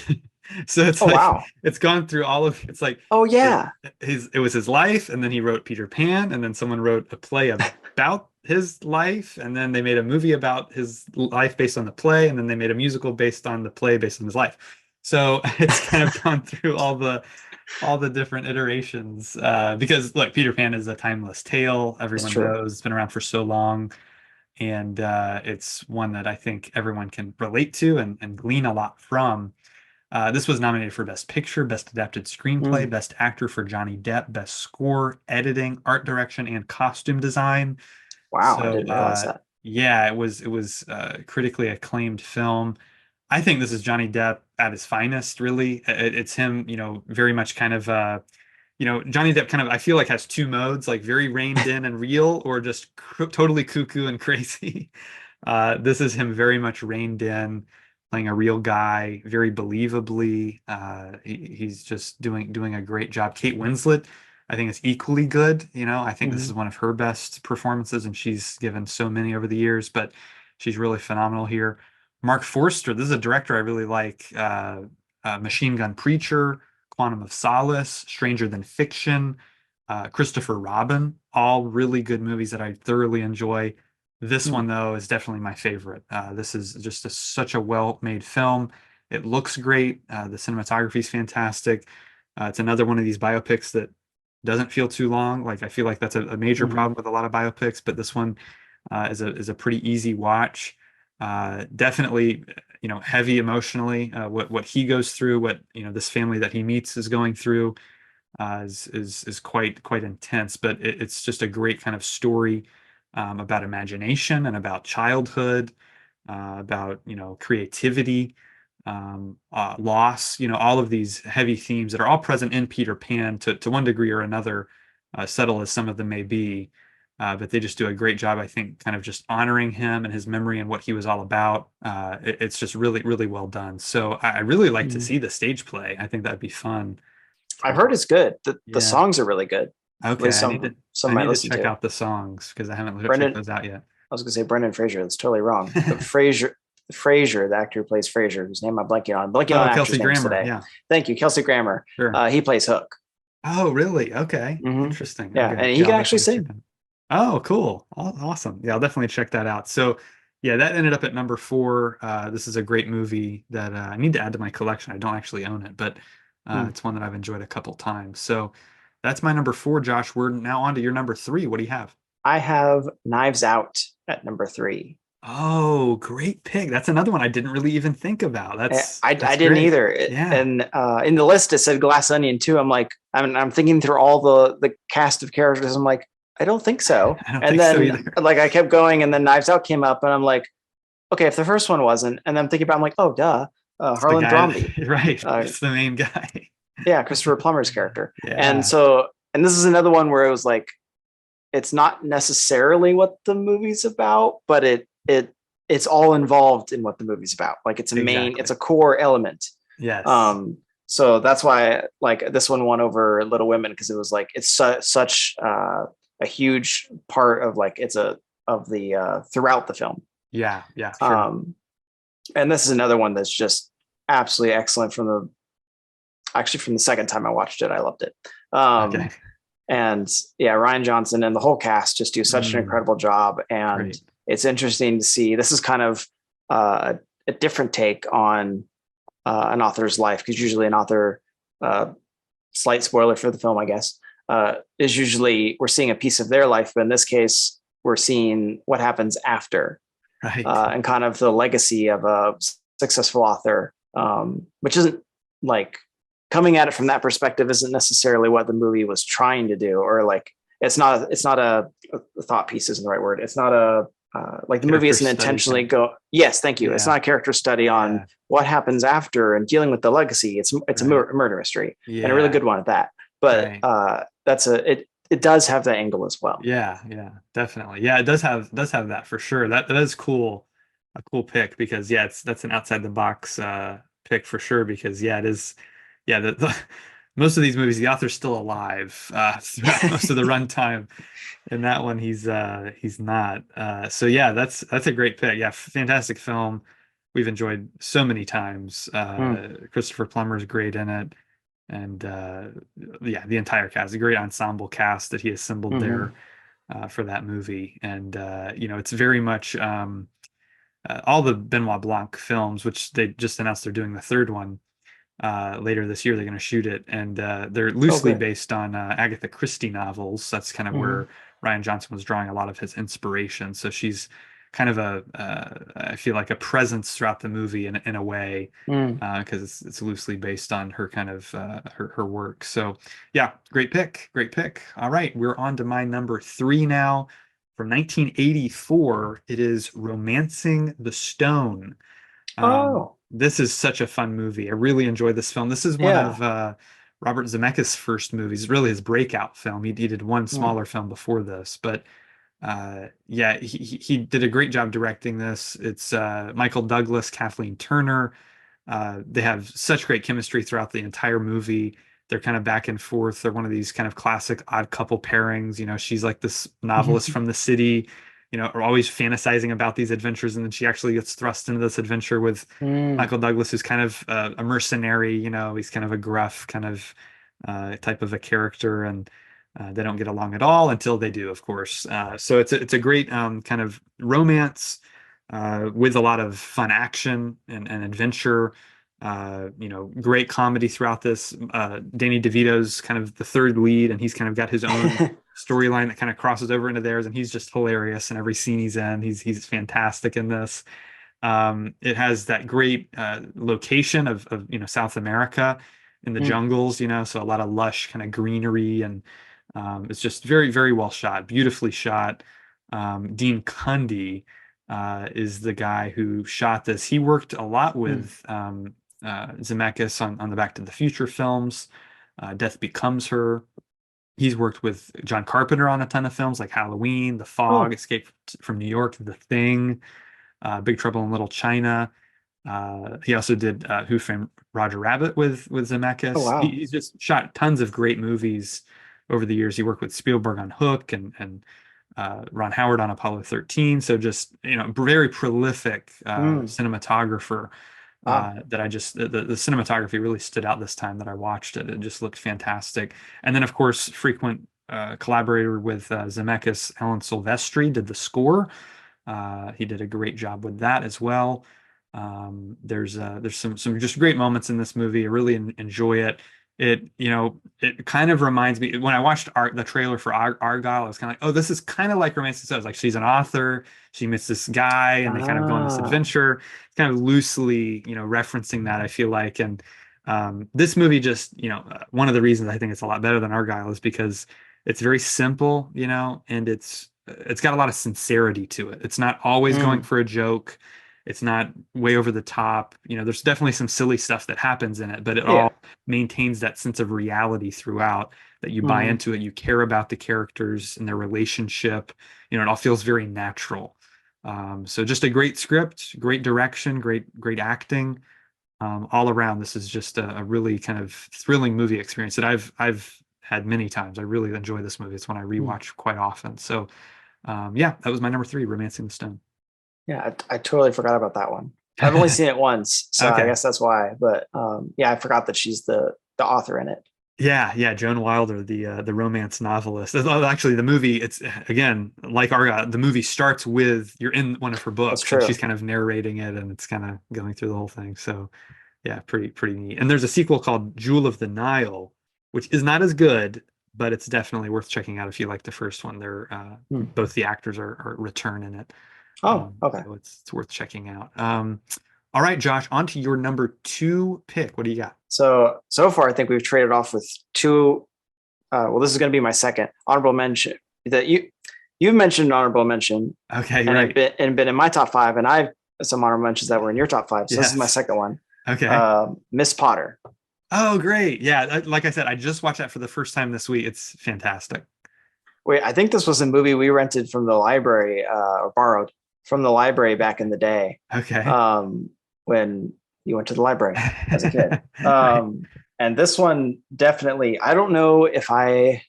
So it's Oh like wow. it's gone through all of it's like Oh it, yeah. it was his life, and then he wrote Peter Pan, and then someone wrote a play about his life, and then they made a movie about his life based on the play, and then they made a musical based on the play based on his life. So it's kind of gone through all the different iterations because look, Peter Pan is a timeless tale. It's Everyone true. knows it's been around for so long, and it's one that I think everyone can relate to and glean a lot from. This was nominated for Best Picture, Best Adapted Screenplay, Mm. Best Actor for Johnny Depp, Best Score, Editing, Art Direction, and Costume Design. Wow, I So didn't realize that. yeah, it was a critically acclaimed film. I think this is Johnny Depp at his finest, really. It's him, very much kind of Johnny Depp kind of I feel like has two modes, like very reined in and real, or just totally cuckoo and crazy. This is him very much reined in, playing a real guy, very believably. He's just doing a great job. Kate Winslet, I think, is equally good. I think this is Hmm. one of her best performances, and she's given so many over the years, but she's really phenomenal here. Mark Forster, this is a director I really like. Machine Gun Preacher, Quantum of Solace, Stranger Than Fiction, Christopher Robin, all really good movies that I thoroughly enjoy. This Hmm. one, though, is definitely my favorite. This is just such a well-made film. It looks great. The cinematography is fantastic. It's another one of these biopics that doesn't feel too long. Like I feel like that's a major Hmm. problem with a lot of biopics, but this one is a pretty easy watch. Definitely, heavy emotionally. What he goes through, what this family that he meets is going through, is quite intense. But it's just a great kind of story about imagination and about childhood, about creativity, loss. All of these heavy themes that are all present in Peter Pan to one degree or another, subtle as some of them may be. But they just do a great job, I think, kind of just honoring him and his memory and what he was all about. It's just really, really well done. So I really like to Hmm. see the stage play. I think that'd be fun to I've heard watch. it's good. The Yeah. songs are really good. At Okay. least some I might need to listen check to. out the songs because I haven't checked Brendan, those out yet. I was gonna say Brendan Fraser. That's totally wrong. But Fraser, the actor who plays Fraser, whose name I'm blanking on. Blanking on Oh, Kelsey actors' names Grammer. today. Yeah. Thank you, Kelsey Grammer. Sure. He plays Hook. Oh, really? Okay. Hmm. Interesting. Yeah, Okay. and he Yeah, can I'll actually definitely check sing. it. Oh, cool. Awesome. Yeah, I'll definitely check that out. So, yeah, that ended up at number four. This is a great movie that I need to add to my collection. I don't actually own it, but Hmm. it's one that I've enjoyed a couple times. So that's my number four, Josh. We're now on to your number three. What do you have? I have Knives Out at number three. Oh, great pick. That's another one I didn't really even think about. I That's didn't great. either. Yeah. And in the list it said Glass Onion too. I'm thinking through all the cast of characters. I'm like, I don't think so. I don't And think so then either. like I kept going, and then Knives Out came up, and I'm like, okay, if the first one wasn't, and I'm thinking about, I'm like, oh duh, It's the Harlan guy, Thrombey, right? uh, It's the main guy. yeah, Christopher Plummer's character. And Yeah. so, and this is another one where it was like, it's not necessarily what the movie's about, but it's all involved in what the movie's about. Like it's Exactly. a core element. Yes. Um, so that's why like this one won over Little Women, because it was like it's such a huge part of like it's a of the throughout the film. Yeah. Yeah. Sure. Um, and this is another one that's just absolutely excellent from the actually from the second time I watched it. I loved it. Okay. And yeah, Ryan Johnson and the whole cast just do such an Mm, incredible job. And great. it's interesting to see. This is kind of uh, a different take on an author's life, because usually an author, uh, slight spoiler for the film, I guess, is usually we're seeing a piece of their life. But in this case, we're seeing what happens after, Right. and kind of the legacy of a successful author, which isn't like coming at it from that perspective isn't necessarily what the movie was trying to do, or like it's not a thought piece isn't the right word. It's not a like the movie Character isn't study kind intentionally of. go. Yes, thank you. It's Yeah. not a character study on Yeah. what happens after and dealing with the legacy. It's a Right. murder mystery, and a really Yeah. good one at that. But Right. it does have that angle as well. Yeah. Yeah. Definitely. Yeah. It does have that for sure. That is cool. A cool pick because yeah, that's an outside the box pick for sure because yeah, it is. Yeah. Most of these movies, the author's still alive throughout most of the runtime. In that one, he's not. So yeah, that's a great pick. Yeah, fantastic film. We've enjoyed so many times. Mm, Christopher Plummer's great in it, and yeah, the entire cast, a great ensemble cast that he assembled hmm. there for that movie. And it's very much all the Benoit Blanc films, which they just announced they're doing the third one later this year. They're going to shoot it, and they're Oh, loosely good. based on Agatha Christie novels. That's kind of Hmm. where Ryan Johnson was drawing a lot of his inspiration. So she's kind of I feel like a presence throughout the movie in a way, Mm. because it's loosely based on her kind of her work. So yeah, great pick, great pick. All right, we're on to my number three now. From 1984, it is Romancing the Stone. Oh, This is such a fun movie. I really enjoy this film. This is one yeah. of Robert Zemeckis' first movies, really his breakout film. He did one Mm. smaller film before this, but yeah, he did a great job directing this. It's Michael Douglas, Kathleen Turner. They have such great chemistry throughout the entire movie. They're kind of back and forth. They're one of these kind of classic odd couple pairings. She's like this novelist from the city, are always fantasizing about these adventures, and then she actually gets thrust into this adventure with Mm. Michael Douglas, who's kind of a mercenary. He's kind of a gruff kind of type of a character, and They don't get along at all until they do, of course. So it's a great kind of romance with a lot of fun action and adventure. Great comedy throughout this. Danny DeVito's kind of the third lead, and he's kind of got his own storyline that kind of crosses over into theirs, and he's just hilarious in every scene he's in. He's fantastic in this. It has that great location of South America in the Mm. jungles, so a lot of lush kind of greenery, and it's just very, very well shot, beautifully shot. Dean Cundey is the guy who shot this. He worked a lot Mm. with Zemeckis on the Back to the Future films. Death Becomes Her. He's worked with John Carpenter on a ton of films like Halloween, The Fog, Oh, Escape from New York, The Thing, Big Trouble in Little China. He also did Who Framed Roger Rabbit with oh Zemeckis. wow. He's just shot tons of great movies over the years. He worked with Spielberg on Hook and Ron Howard on Apollo 13. So just very prolific Mm. cinematographer. Wow. That I just the cinematography really stood out this time that I watched it. It just looked fantastic. And then of course frequent collaborator with Zemeckis, Alan Silvestri did the score. He did a great job with that as well. There's some just great moments in this movie. I really enjoy it. It kind of reminds me when I watched the trailer for Argylle, I was kind of like, oh, this is kind of like Romancing Stone. Like she's an author, she meets this guy, and they kind of go on this Ah. adventure. It's kind of loosely, referencing that, I feel like. And this movie just, one of the reasons I think it's a lot better than Argylle is because it's very simple, and it's got a lot of sincerity to it. It's not always going Mm. for a joke. It's not way over the top. There's definitely some silly stuff that happens in it, but it Yeah. all maintains that sense of reality throughout that you buy Mm. into it. You care about the characters and their relationship. It all feels very natural. So just a great script, great direction, great acting. All around, this is just a really kind of thrilling movie experience that I've had many times. I really enjoy this movie. It's one I Mm. rewatch quite often. So yeah, that was my number three, Romancing the Stone. Yeah, I totally forgot about that one. I've only seen it once, so I Okay. guess that's why. But yeah, I forgot that she's the author in it. Yeah, Joan Wilder, the romance novelist. Actually, the movie, it's again like Arga. The movie starts with you're in one of her That's books, and she's true. kind of narrating it, and it's kind of going through the whole thing. So yeah, pretty neat. And there's a sequel called Jewel of the Nile, which is not as good, but it's definitely worth checking out if you like the first one. They're Hmm. both the actors are return in it, Oh, okay. so it's worth checking out. All right, Josh, on to your number two pick. What do you got? So far, I think we've traded off with two. Well, this is going to be my second honorable mention. That you've mentioned honorable mention, Okay, and right. been in my top five, and I've some honorable mentions that were in your top five. So this is my Yes. second one. Okay. Miss Potter. Oh, great. Yeah, like I said, I just watched that for the first time this week. It's fantastic. Wait, I think this was a movie we rented from the library or borrowed from the library back in the day Okay. when you went to the library as a kid. Right. And this one definitely, I don't know if I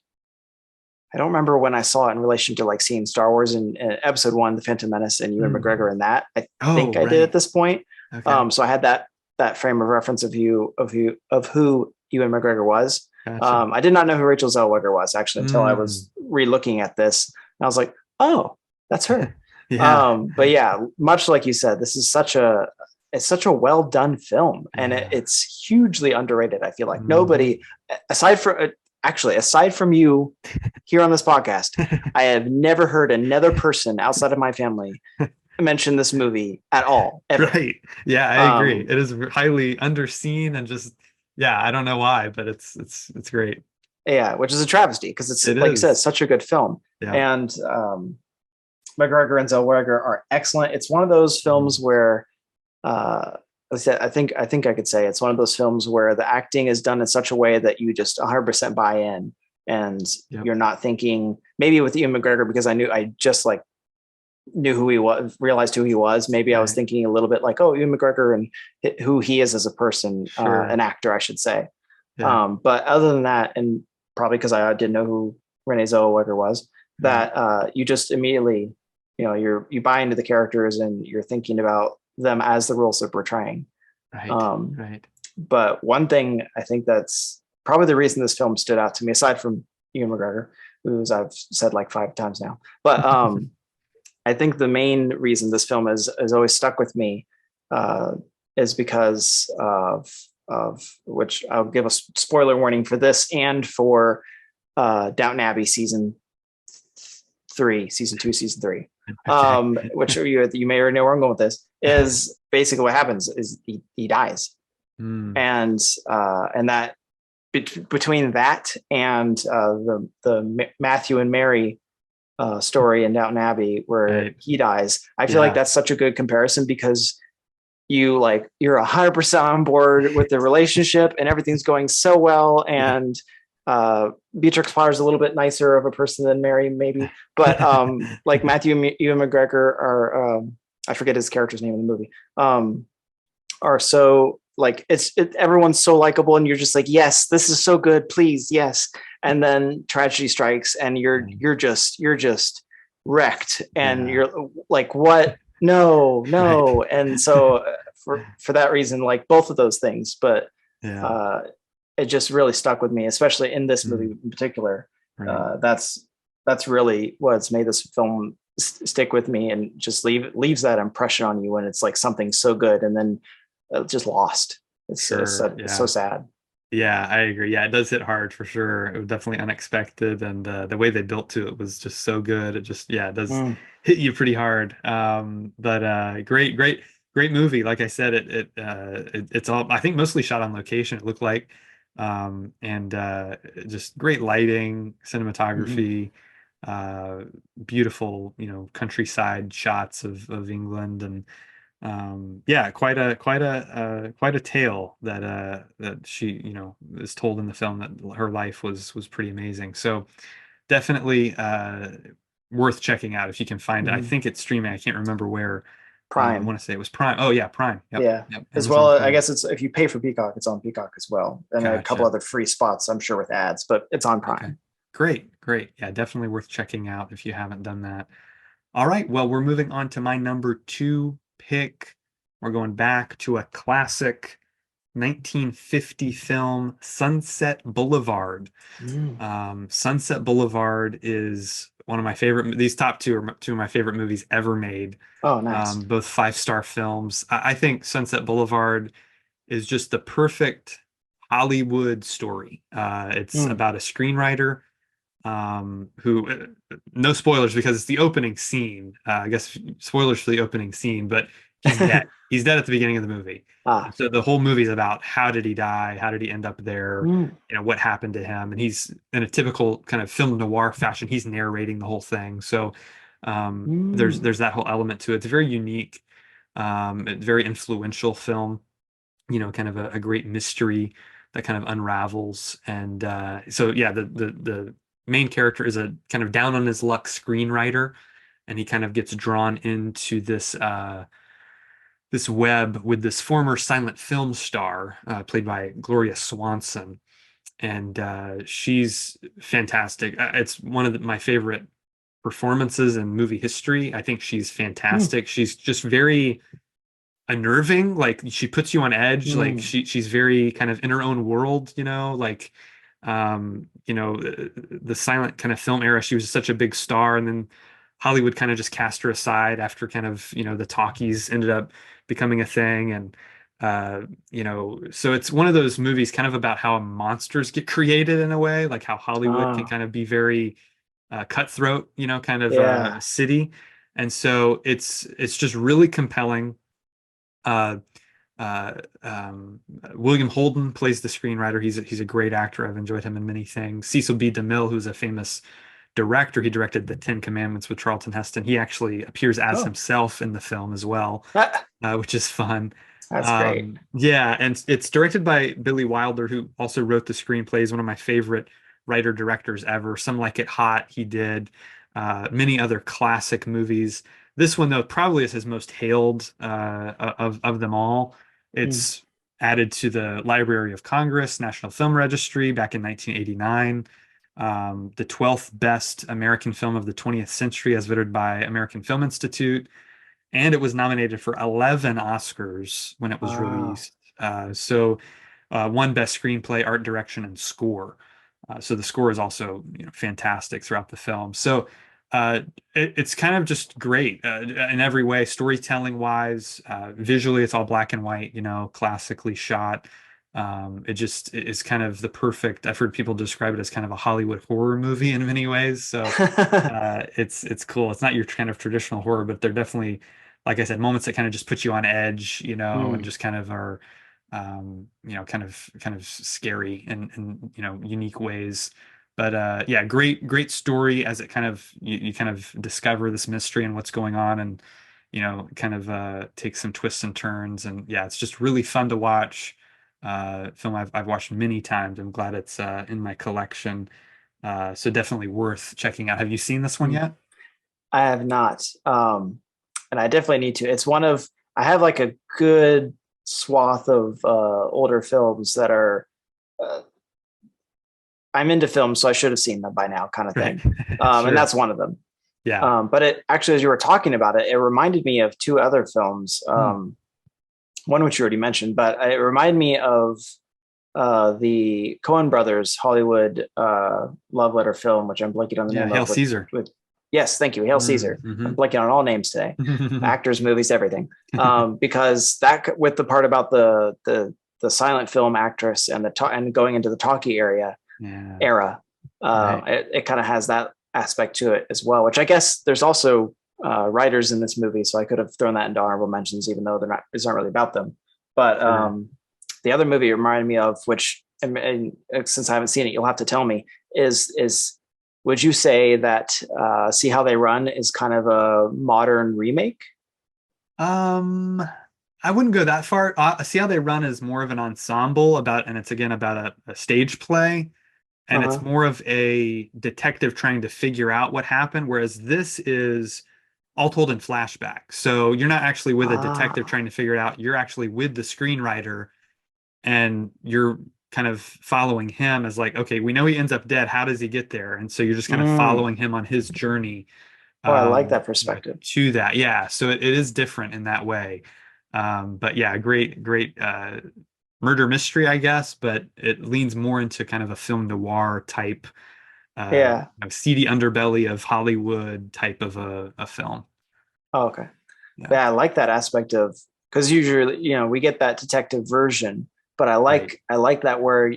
don't remember when I saw it in relation to like seeing Star Wars in episode one, The Phantom Menace, and Ewan Hmm. McGregor in that. I Oh, think I did at right. this point. Okay. So I had that frame of reference of who Ewan McGregor was. Gotcha. I did not know who Rachel Zellweger was actually until I Mm. was re-looking at this, and I was like, oh, that's her. Yeah. But yeah, much like you said, this is such a well done film, and Yeah. it's hugely underrated. I feel like Hmm. nobody, aside from you here on this podcast, I have never heard another person outside of my family mention this movie at all, ever. Right. Yeah, I agree. Um, It is highly underseen and just yeah, I don't know why, but it's great. yeah, which is a travesty because it's It like you said, is. it's such a good film. Yeah. And McGregor and Zellweger are excellent. It's one of those films Mhm. where I think I could say it's one of those films where the acting is done in such a way that you just 100% buy in, and Yep. you're not thinking maybe with Ian McGregor because I just like knew who he was, realized who he was. Maybe I was Right. thinking a little bit like, oh, Ian McGregor and who he is as a person, Sure. an actor, I should say. Yeah. But other than that, and probably because I didn't know who Renee Zellweger was, Right. that you just immediately, you buy into the characters and you're thinking about them as the roles they're portraying. Right. Um, Right. but one thing I think that's probably the reason this film stood out to me, aside from Ewan McGregor, who's I've said like 5 times now. But I think the main reason this film has always stuck with me uh, is because of which I'll give a spoiler warning for this and for Downton Abbey season 2, season 3. Okay. Which you may already know where I'm going with this, is basically what happens is he dies. Mm, And that between that and the Matthew and Mary story in Downton Abbey where right. he dies, I feel like Yeah. that's such a good comparison because you're 100% on board with the relationship and everything's going so well, Yeah. and Beatrix Potter's a little bit nicer of a person than Mary maybe, but like Matthew and Ewan McGregor are I forget his character's name in the movie, are so like everyone's so likable and you're just like, yes, this is so good, please, yes. And then tragedy strikes and you're just wrecked and Yeah. you're like, what? No, Right. no. And so for that reason, like both of those things, but Yeah. uh it just really stuck with me, especially in this Mm, movie in particular. right. That's really what's made this film stick with me and just leaves that impression on you when it's like something so good and then just lost. Sure. It's so Yeah. sad. Yeah, I agree. Yeah, it does hit hard for sure. It was definitely unexpected, and the way they built to it was just so good. It just, yeah, it does Mm. hit you pretty hard. But great, great, great movie. Like I said, it's all, I think, mostly shot on location. It looked like, and just great lighting, Mhm. cinematography, uh, beautiful, countryside shots of England, and yeah, quite a tale that she, is told in the film, that her life was pretty amazing. So definitely worth checking out if you can find it. I Mhm. think it's streaming. I can't remember where. I Prime. want to say it was Prime. Oh yeah, Prime. Yep. Yeah. Yep. As Amazon well, I Prime. guess it's if you pay for Peacock, it's on Peacock as well, and a couple Gotcha. other free spots, I'm sure, with ads, but it's on Okay. Prime. Great, great. Yeah, definitely worth checking out if you haven't done that. All right, well, we're moving on to my number two pick. We're going back to a classic 1950 film, Sunset Boulevard. Mm. Sunset Boulevard is one of my favorite, these top two are two of my favorite movies ever made. Oh, nice. Both five-star films. I think Sunset Boulevard is just the perfect Hollywood story. It's Mm. about a screenwriter who, no spoilers because it's the opening scene. I guess spoilers for the opening scene, but he's dead. He's dead at the beginning of the movie. And Ah. so the whole movie is about how did he die? How did he end up there? Mm. What happened to him? And he's in a typical kind of film noir fashion. He's narrating the whole thing. So Mm. there's that whole element to it. It's a very unique, a very influential film. Kind of a great mystery that kind of unravels. And so yeah, the main character is a kind of down on his luck screenwriter, and he kind of gets drawn into this web with this former silent film star, played by Gloria Swanson, and she's fantastic. It's one of my favorite performances in movie history. I think she's Mm. fantastic. She's just very unnerving. Like she puts you on edge. Like Mm. she's very kind of in her own world, like the silent kind of film era, she was such a big star, and then Hollywood kind of just cast her aside after kind of, the talkies ended up becoming a thing. And so it's one of those movies kind of about how monsters get created in a way, like how Hollywood can Ah. kind of be very cutthroat, kind of Yeah. city. And so it's just really compelling. Uh, uh, um, William Holden plays the screenwriter. He's a great actor. I've enjoyed him in many things. Cecil B. DeMille, who's a famous director, he directed The Ten Commandments with Charlton Heston. He actually appears as Oh, himself in the film as well, ah, which is fun. that's great. Yeah, and it's directed by Billy Wilder, who also wrote the screenplay. He's one of my favorite writer directors ever. Some Like It Hot, he did many other classic movies. This one, though, probably is his most hailed of them all. Mm. It's added to the Library of Congress, National Film Registry back in 1989. The 12th best American film of the 20th century, as voted by American Film Institute, and it was nominated for 11 Oscars when it was Wow. released. So one best screenplay, art direction, and score. So the score is also, fantastic throughout the film. So it's kind of just great in every way, storytelling wise, visually, it's all black and white, classically shot. It just is kind of the perfect. I've heard people describe it as kind of a Hollywood horror movie in many ways. So it's cool. It's not your kind of traditional horror, but they're definitely, like I said, moments that kind of just put you on edge, and Mm. just kind of are, kind of scary and unique ways. But yeah, great story as it kind of you kind of discover this mystery and what's going on, and kind of takes some twists and turns, and yeah, it's just really fun to watch. Film I've watched many times. I'm glad it's in my collection. So definitely worth checking out. Have you seen this one Mm. yet? I have not. And I definitely need to. It's one of, I have like a good swath of older films that are, uh, I'm into films, so I should have seen them by now, kind of Right. thing. And Sure. that's one of them. Yeah. But it actually, as you were talking about it, it reminded me of two other films. Hmm. One which you already mentioned, but it reminded me of the Coen Brothers Hollywood love letter film, which I'm blanking on the Yeah. name Hail of. Caesar. With yes, thank you, Hail Caesar. I'm Mm-hmm. blanking on all names today, actors, movies, everything. Because that with the part about the silent film actress and and going into the talkie Yeah. era, Right. it kind of has that aspect to it as well. Which I guess there's also writers in this movie, so I could have thrown that into honorable mentions, even though they're not. It's not really about them. But Sure. the other movie it reminded me of, which and since I haven't seen it, you'll have to tell me, is would you say that See How They Run is kind of a modern remake? Um, I wouldn't go that far. See How They Run is more of an ensemble and it's again about a stage play, and it's Uh-huh. more of a detective trying to figure out what happened, whereas this is all told in flashback. So you're not actually with a detective Ah. trying to figure it out. You're actually with the screenwriter, and you're kind of following him as like, okay, we know he ends up dead. How does he get there? And so you're just kind of Mm. following him on his journey Oh, I like that perspective. to that. Yeah, so it is different in that way. But yeah, great murder mystery, I guess, but it leans more into kind of a film noir type, Yeah. seedy underbelly of Hollywood type of a film. Oh, okay. Yeah, Yeah, I like that aspect of, because usually, we get that detective version, but right. I like that where,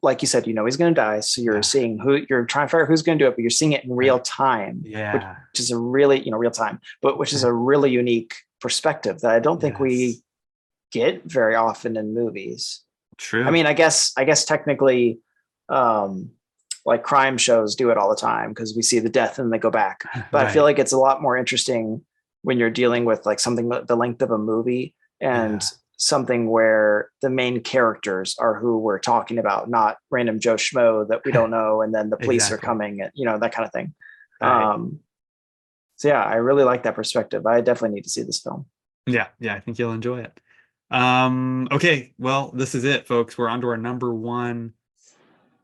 like you said, he's going to die, so you're Yeah, seeing who you're trying to figure out who's going to do it, but you're seeing it in real right. time, which Yeah. is a really, real time, but which is a really unique perspective that I don't think we Yes. get very often in movies. I True. mean, I guess technically, um, like crime shows do it all the time because we see the death and they go back. But I feel Right. like it's a lot more interesting when you're dealing with like something the length of a movie and Yeah. something where the main characters are who we're talking about, not random Joe Schmo that we don't know, and then the police are Exactly. coming, and that kind of thing. Right. Um, so yeah, I really like that perspective. I definitely need to see this film. Yeah. Yeah. I think you'll enjoy it. Okay. Well, this is it, folks. We're on to our number one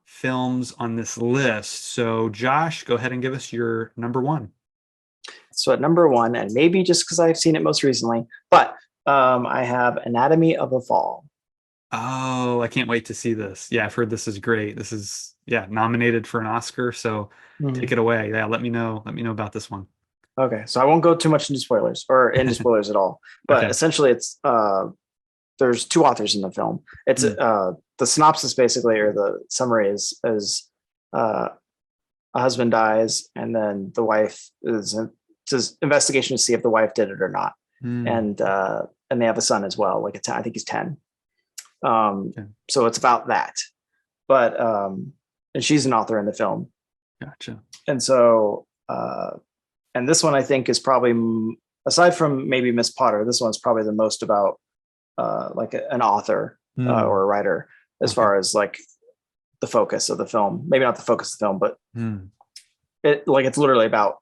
films on this list. So, Josh, go ahead and give us your number one. So at number one, and maybe just because I've seen it most recently, but I have Anatomy of a Fall. Oh, I can't wait to see this. Yeah, I've heard this is great. This is, yeah, nominated for an Oscar. So take Mhm. it away. Yeah, let me know. Let me know about this one. Okay, so I won't go too much into spoilers or into spoilers at all. But Okay. essentially, it's there's two authors in the film. It's Hmm. the synopsis basically, or the summary is uh, a husband dies, and then the wife is does investigation to see if the wife did it or not, Hmm. and they have a son as well. Like I think he's 10. Um, Okay. so it's about that. But and she's an author in the film, Gotcha. and so and this one I think is probably aside from maybe Miss Potter, this one's probably the most about like an author or Hmm. a writer as Okay. far as like the focus of the film. Maybe not the focus of the film, but Hmm. it's literally about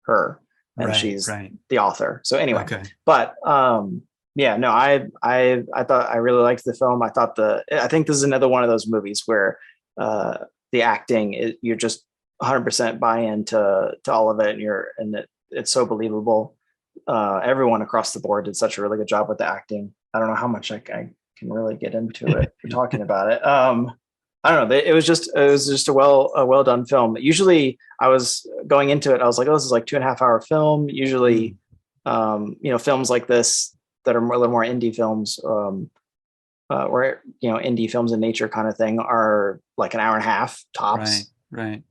her, and Right. she's Right. the author. So anyway, Okay. but yeah, no, I thought I really liked the film. I think this is another one of those movies where uh, the acting you're just 100% buy into to all of it, and it's so believable. Everyone across the board did such a really good job with the acting. I don't know how much I can really get into it for talking about it. I don't know. It was just a well done film. Usually, I was going into it. I was like, oh, this is like 2.5 hour film. Usually, Mm, films like this that are a little more indie films, where indie films in nature kind of thing are like an hour and a half right, tops. right.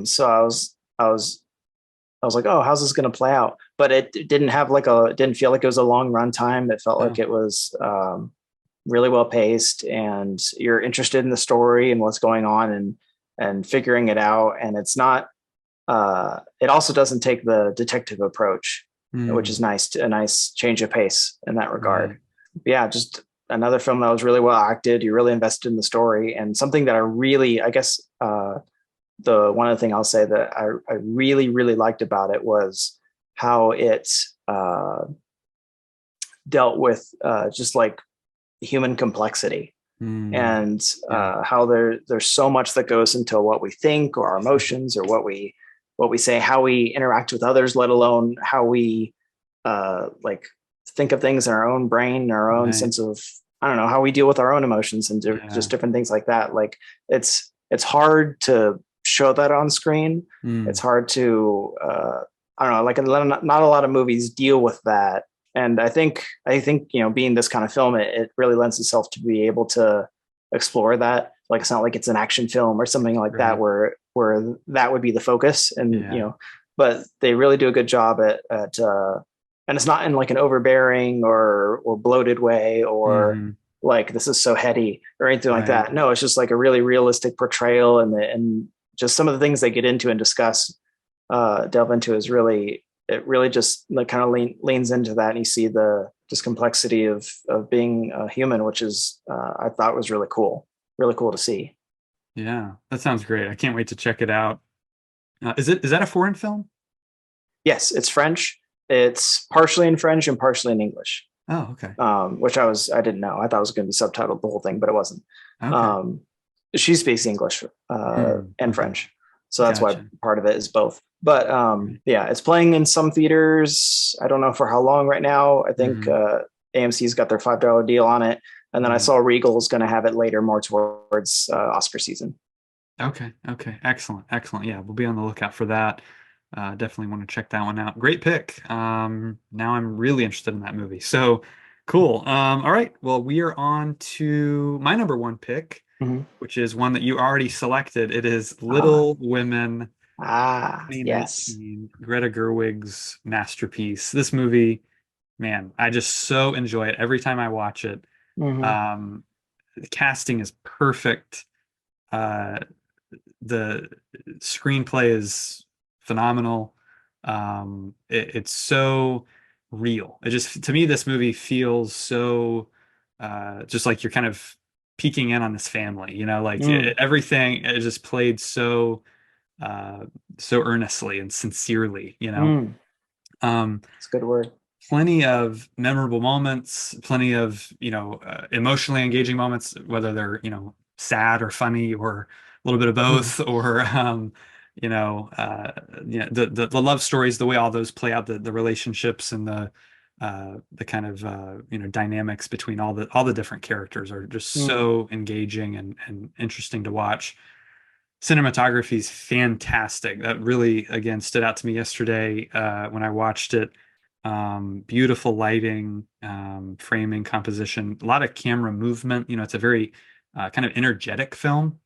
So I was like, oh, how's this going to play out? But it didn't have it didn't feel like it was a long run time. It felt like No, it was really well paced, and you're interested in the story and what's going on, and figuring it out. And it's not. It also doesn't take the detective approach, which is mm, nice. A nice change of pace in that regard. right. But yeah, just another film that was really well acted. You really invested in the story, and something that I really, I guess, the one other thing I'll say that I really really liked about it was how it uh, dealt with just like human complexity, Mm, and yeah, how there's so much that goes into what we think or our emotions or what we say, how we interact with others, let alone how we like think of things in our own brain, our own right. sense of, I don't know, how we deal with our own emotions and Yeah. just different things like that. Like it's hard to show that on screen. It's Mm, hard to I don't know, like not a lot of movies deal with that. And I think being this kind of film, it really lends itself to be able to explore that. Like it's not like it's an action film or something like that right. where that would be the focus, and Yeah. but they really do a good job at and it's not in like an overbearing or bloated way, or Hmm. like this is so heady or anything like Right. that. No, it's just like a really realistic portrayal, and just some of the things they get into and discuss, delve into, is really, it really just like kind of leans into that, and you see the just complexity of being a human, which is I thought was really cool to see. Yeah. That sounds great. I can't wait to check it out. Is that a foreign film? Yes, it's French. It's partially in French and partially in English, Oh, okay. which I didn't know. I thought it was going to be subtitled the whole thing, but it wasn't. Okay. Um, she speaks English and Okay. French, so that's why Gotcha. part of it is both. But Right. yeah, it's playing in some theaters. I don't know for how long right now. I think Hmm. AMC's got their $5 deal on it, and then I Right. saw Regal's going to have it later, more towards Oscar season. Okay. Okay. Excellent. Excellent. Yeah, we'll be on the lookout for that. Definitely want to check that one out. Great pick. Now I'm really interested in that movie. So cool. All right. Well, we are on to my number one pick, Mhm. which is one that you already selected. It is Ah, Little Women yes. 2019, Greta Gerwig's masterpiece. This movie, man, I just so enjoy it every time I watch it. Hmm. Um, the casting is perfect. Uh, the screenplay is phenomenal. It's so real. It just, to me, this movie feels so just like you're kind of peeking in on this family, like Mm, everything is just played uh, so earnestly and sincerely. mm. Um, It's a good word. Plenty of memorable moments, plenty of, emotionally engaging moments, whether they're, sad or funny or a little bit of Mhm. both, or, you know, uh, the love stories, the way all those play out, the relationships and the kind of, dynamics between all the different characters are just Mm, so engaging and interesting to watch. Cinematography is fantastic. That really, again, stood out to me yesterday when I watched it. Beautiful lighting, framing, composition, a lot of camera movement. It's a very kind of energetic film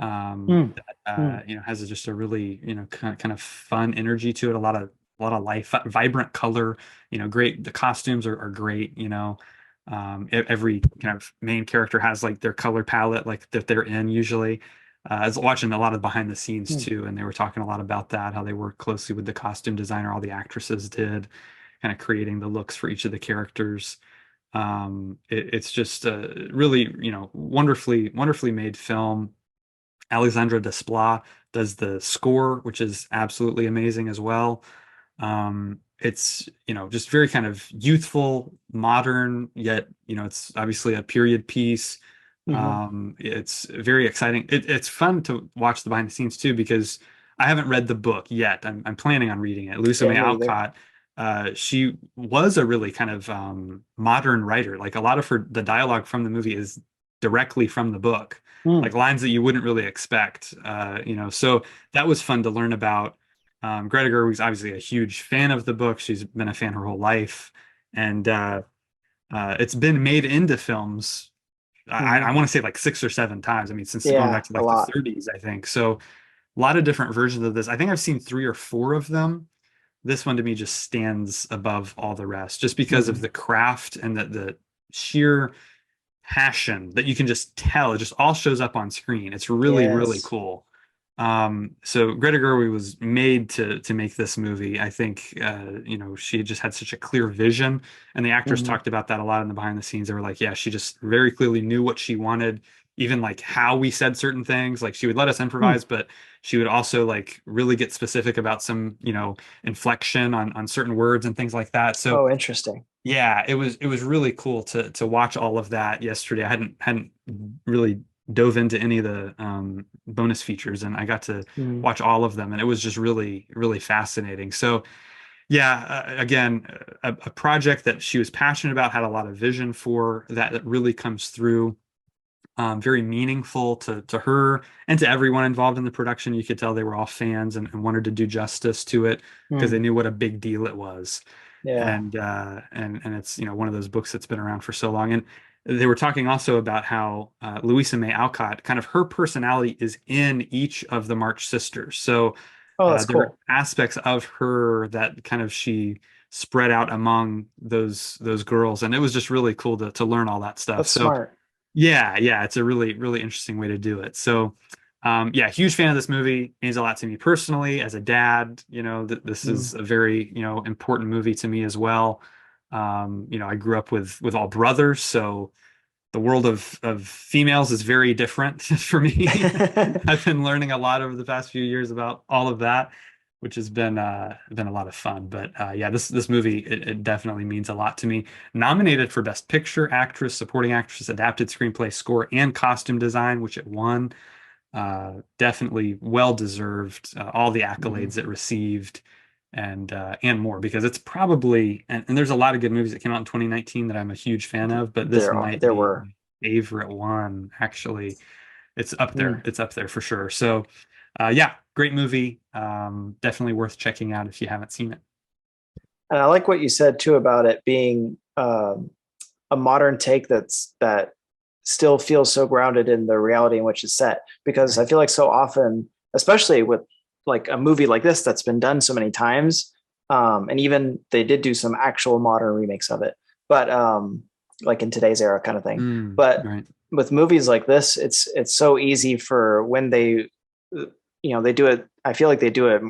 mm, that mm, has just a really kind of fun energy to it. A lot of life, vibrant color. Great. The costumes are great. Every kind of main character has like their color palette, like that they're in usually. I was watching a lot of behind the scenes mm, too, and they were talking a lot about that, how they worked closely with the costume designer, all the actresses did, kind of creating the looks for each of the characters. It's just a really, wonderfully made film. Alexandra Desplat does the score, which is absolutely amazing as well. It's, just very kind of youthful, modern, yet, it's obviously a period piece. mhm. It's very exciting. It's fun to watch the behind the scenes too, because I haven't read the book yet. I'm planning on reading it. Lucia Yeah, May me either. Alcott, she was a really kind of modern writer. Like a lot of the dialogue from the movie is directly from the book, like Mm. lines that you wouldn't really expect. So that was fun to learn about. Greta Gerwig's obviously a huge fan of the book. She's been a fan her whole life, and it's been made into films. I Hmm. want to say like 6 or 7 times. I mean, since going back Yeah, to a like the lot. 30s, I think. So a lot of different versions of this. I think I've seen 3 or 4 of them. This one to me just stands above all the rest, just because of Hmm. the craft and the sheer passion that you can just tell. It just all shows up on screen. It's really, really Yes. cool. So Greta Gerwig was made to make this movie. I think she just had such a clear vision, and the actors Hmm. talked about that a lot in the behind the scenes. They were like, yeah, she just very clearly knew what she wanted, even like how we said certain things. Like she would let us Hmm. improvise, but she would also like really get specific about some, inflection on certain words and things like that. So Oh, interesting. yeah, it was really cool to watch all of that yesterday. I hadn't really dove into any of the bonus features, and I got to Hmm. watch all of them, and it was just really, really fascinating. So yeah, again, a project that she was passionate about, had a lot of vision for, that really comes through. Very meaningful to her and to everyone involved in the production. You could tell they were all fans and wanted to do justice to it because they Hmm. knew what a big deal it was. Yeah. And it's one of those books that's been around for so long. And they were talking also about how Louisa May Alcott, kind of her personality is in each of the March sisters. So Oh, that's there are cool. aspects of her that kind of she spread out among those girls, and it was just really cool to learn all that stuff. That's So smart. yeah, yeah, it's a really, really interesting way to do it. So, yeah, huge fan of this movie. Means a lot to me personally as a dad. Th this Hmm. is a very, important movie to me as well. I grew up with all brothers, so the world of females is very different for me. I've been learning a lot over the past few years about all of that, which has been a lot of fun. But yeah, this movie it definitely means a lot to me. Nominated for Best Picture, Actress, Supporting Actress, Adapted Screenplay, Score, and Costume Design, which it won. Definitely well deserved. All the Hmm. accolades it received, and more, because it's probably, and there's a lot of good movies that came out in 2019 that I'm a huge fan of, but this might There be were. my favorite one. Actually, it's up there. Hmm. It's up there for sure. So, yeah, great movie. Definitely worth checking out if you haven't seen it. And I like what you said too about it being a modern take that still feels so grounded in the reality in which it's set. Because I Right. feel like so often, especially with like a movie like this that's been done so many times, and even they did do some actual modern remakes of it, but like in today's era kind of thing. But Right. with movies like this, it's so easy for when they do it. I feel like they do it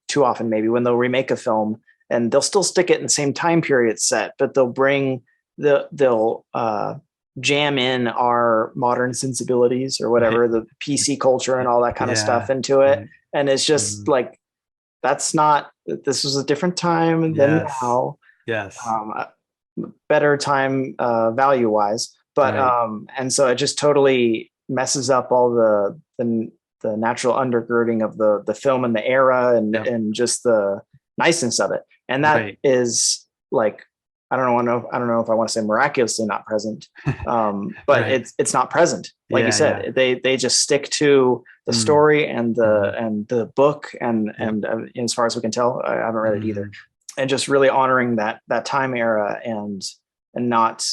too often, maybe when they'll remake a film and they'll still stick it in the same time period set, but they'll jam in our modern sensibilities or Right. whatever, the PC culture and all that kind of stuff Yeah. into it. Right. And it's just Mhm. like, that's not, this was a different time than Yes. now. Yes. Um, Better time value wise, but Right. and so it just totally messes up all the natural undergirding of the film and the era Yep. and just the niceness of it. And that Right. is like, I don't know if I want to say miraculously not present, but Right. it's not present. Like you Yeah. Yeah. said, they just stick to the Mm. story and Hmm. the book Yep. and as far as we can tell, I haven't read it either, Hmm. and just really honoring that time era and not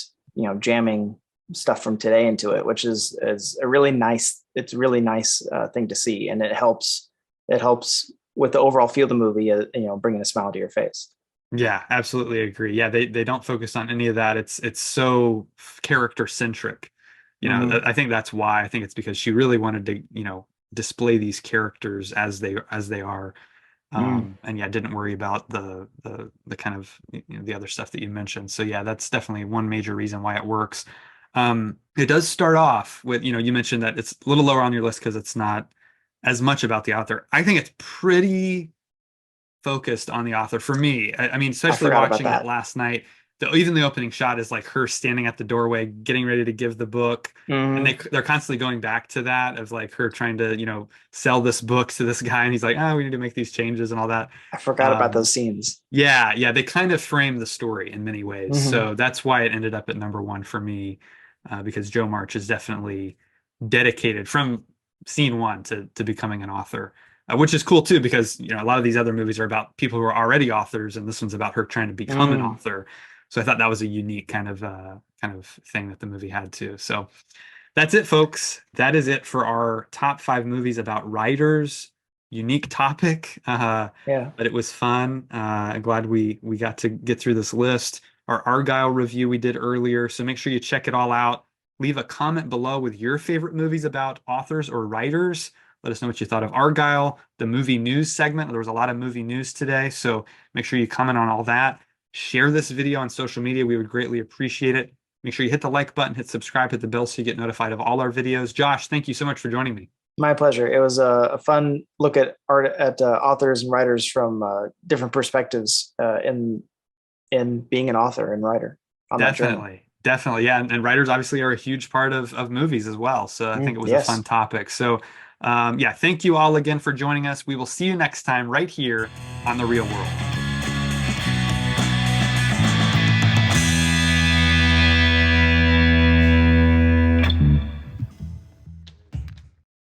jamming stuff from today into it, which is a really nice, it's a really nice thing to see, and it helps with the overall feel of the movie, bringing a smile to your face. Yeah, absolutely agree. Yeah, they don't focus on any of that. It's so character centric. Hmm. I think that's why. I think it's because she really wanted to, display these characters as they are. Mm. And yeah, didn't worry about the kind of, the other stuff that you mentioned. So yeah, that's definitely one major reason why it works. It does start off with, you mentioned that it's a little lower on your list because it's not as much about the author. I think it's pretty focused on the author for me. I mean, I especially forgot about watching it that. last night. Even the opening shot is like her standing at the doorway, getting ready to give the book, and Hmm. they're constantly going back to that of like her trying to, sell this book to this guy, and he's like, "Oh, we need to make these changes and all that." I forgot about Um, those scenes. yeah, yeah, they kind of frame the story in many ways, Hmm. so that's why it ended up at number one for me. because Joe March is definitely dedicated from scene one to becoming an author, which is cool too, because a lot of these other movies are about people who are already authors, and this one's about her trying to become an Mm, author. So I thought that was a unique kind of thing that the movie had too. So that's it, folks. That is it for our top 5 movies about writers. Unique topic, yeah. but it was fun. I'm glad we got to get through this list. Our Argylle review we did earlier, so make sure you check it all out. Leave a comment below with your favorite movies about authors or writers. Let us know what you thought of Argylle, the movie news segment. There was a lot of movie news today, so make sure you comment on all that. Share this video on social media. We would greatly appreciate it. Make sure you hit the like button, hit subscribe, hit the bell so you get notified of all our videos. Josh, thank you so much for joining me. My pleasure. It was a fun look at art at authors and writers from different perspectives in being an author and writer on that journey. Definitely. Definitely. Yeah. And writers obviously are a huge part of movies as well. So I think it was a fun Yes. topic. So, yeah, thank you all again for joining us. We will see you next time right here on The Real World.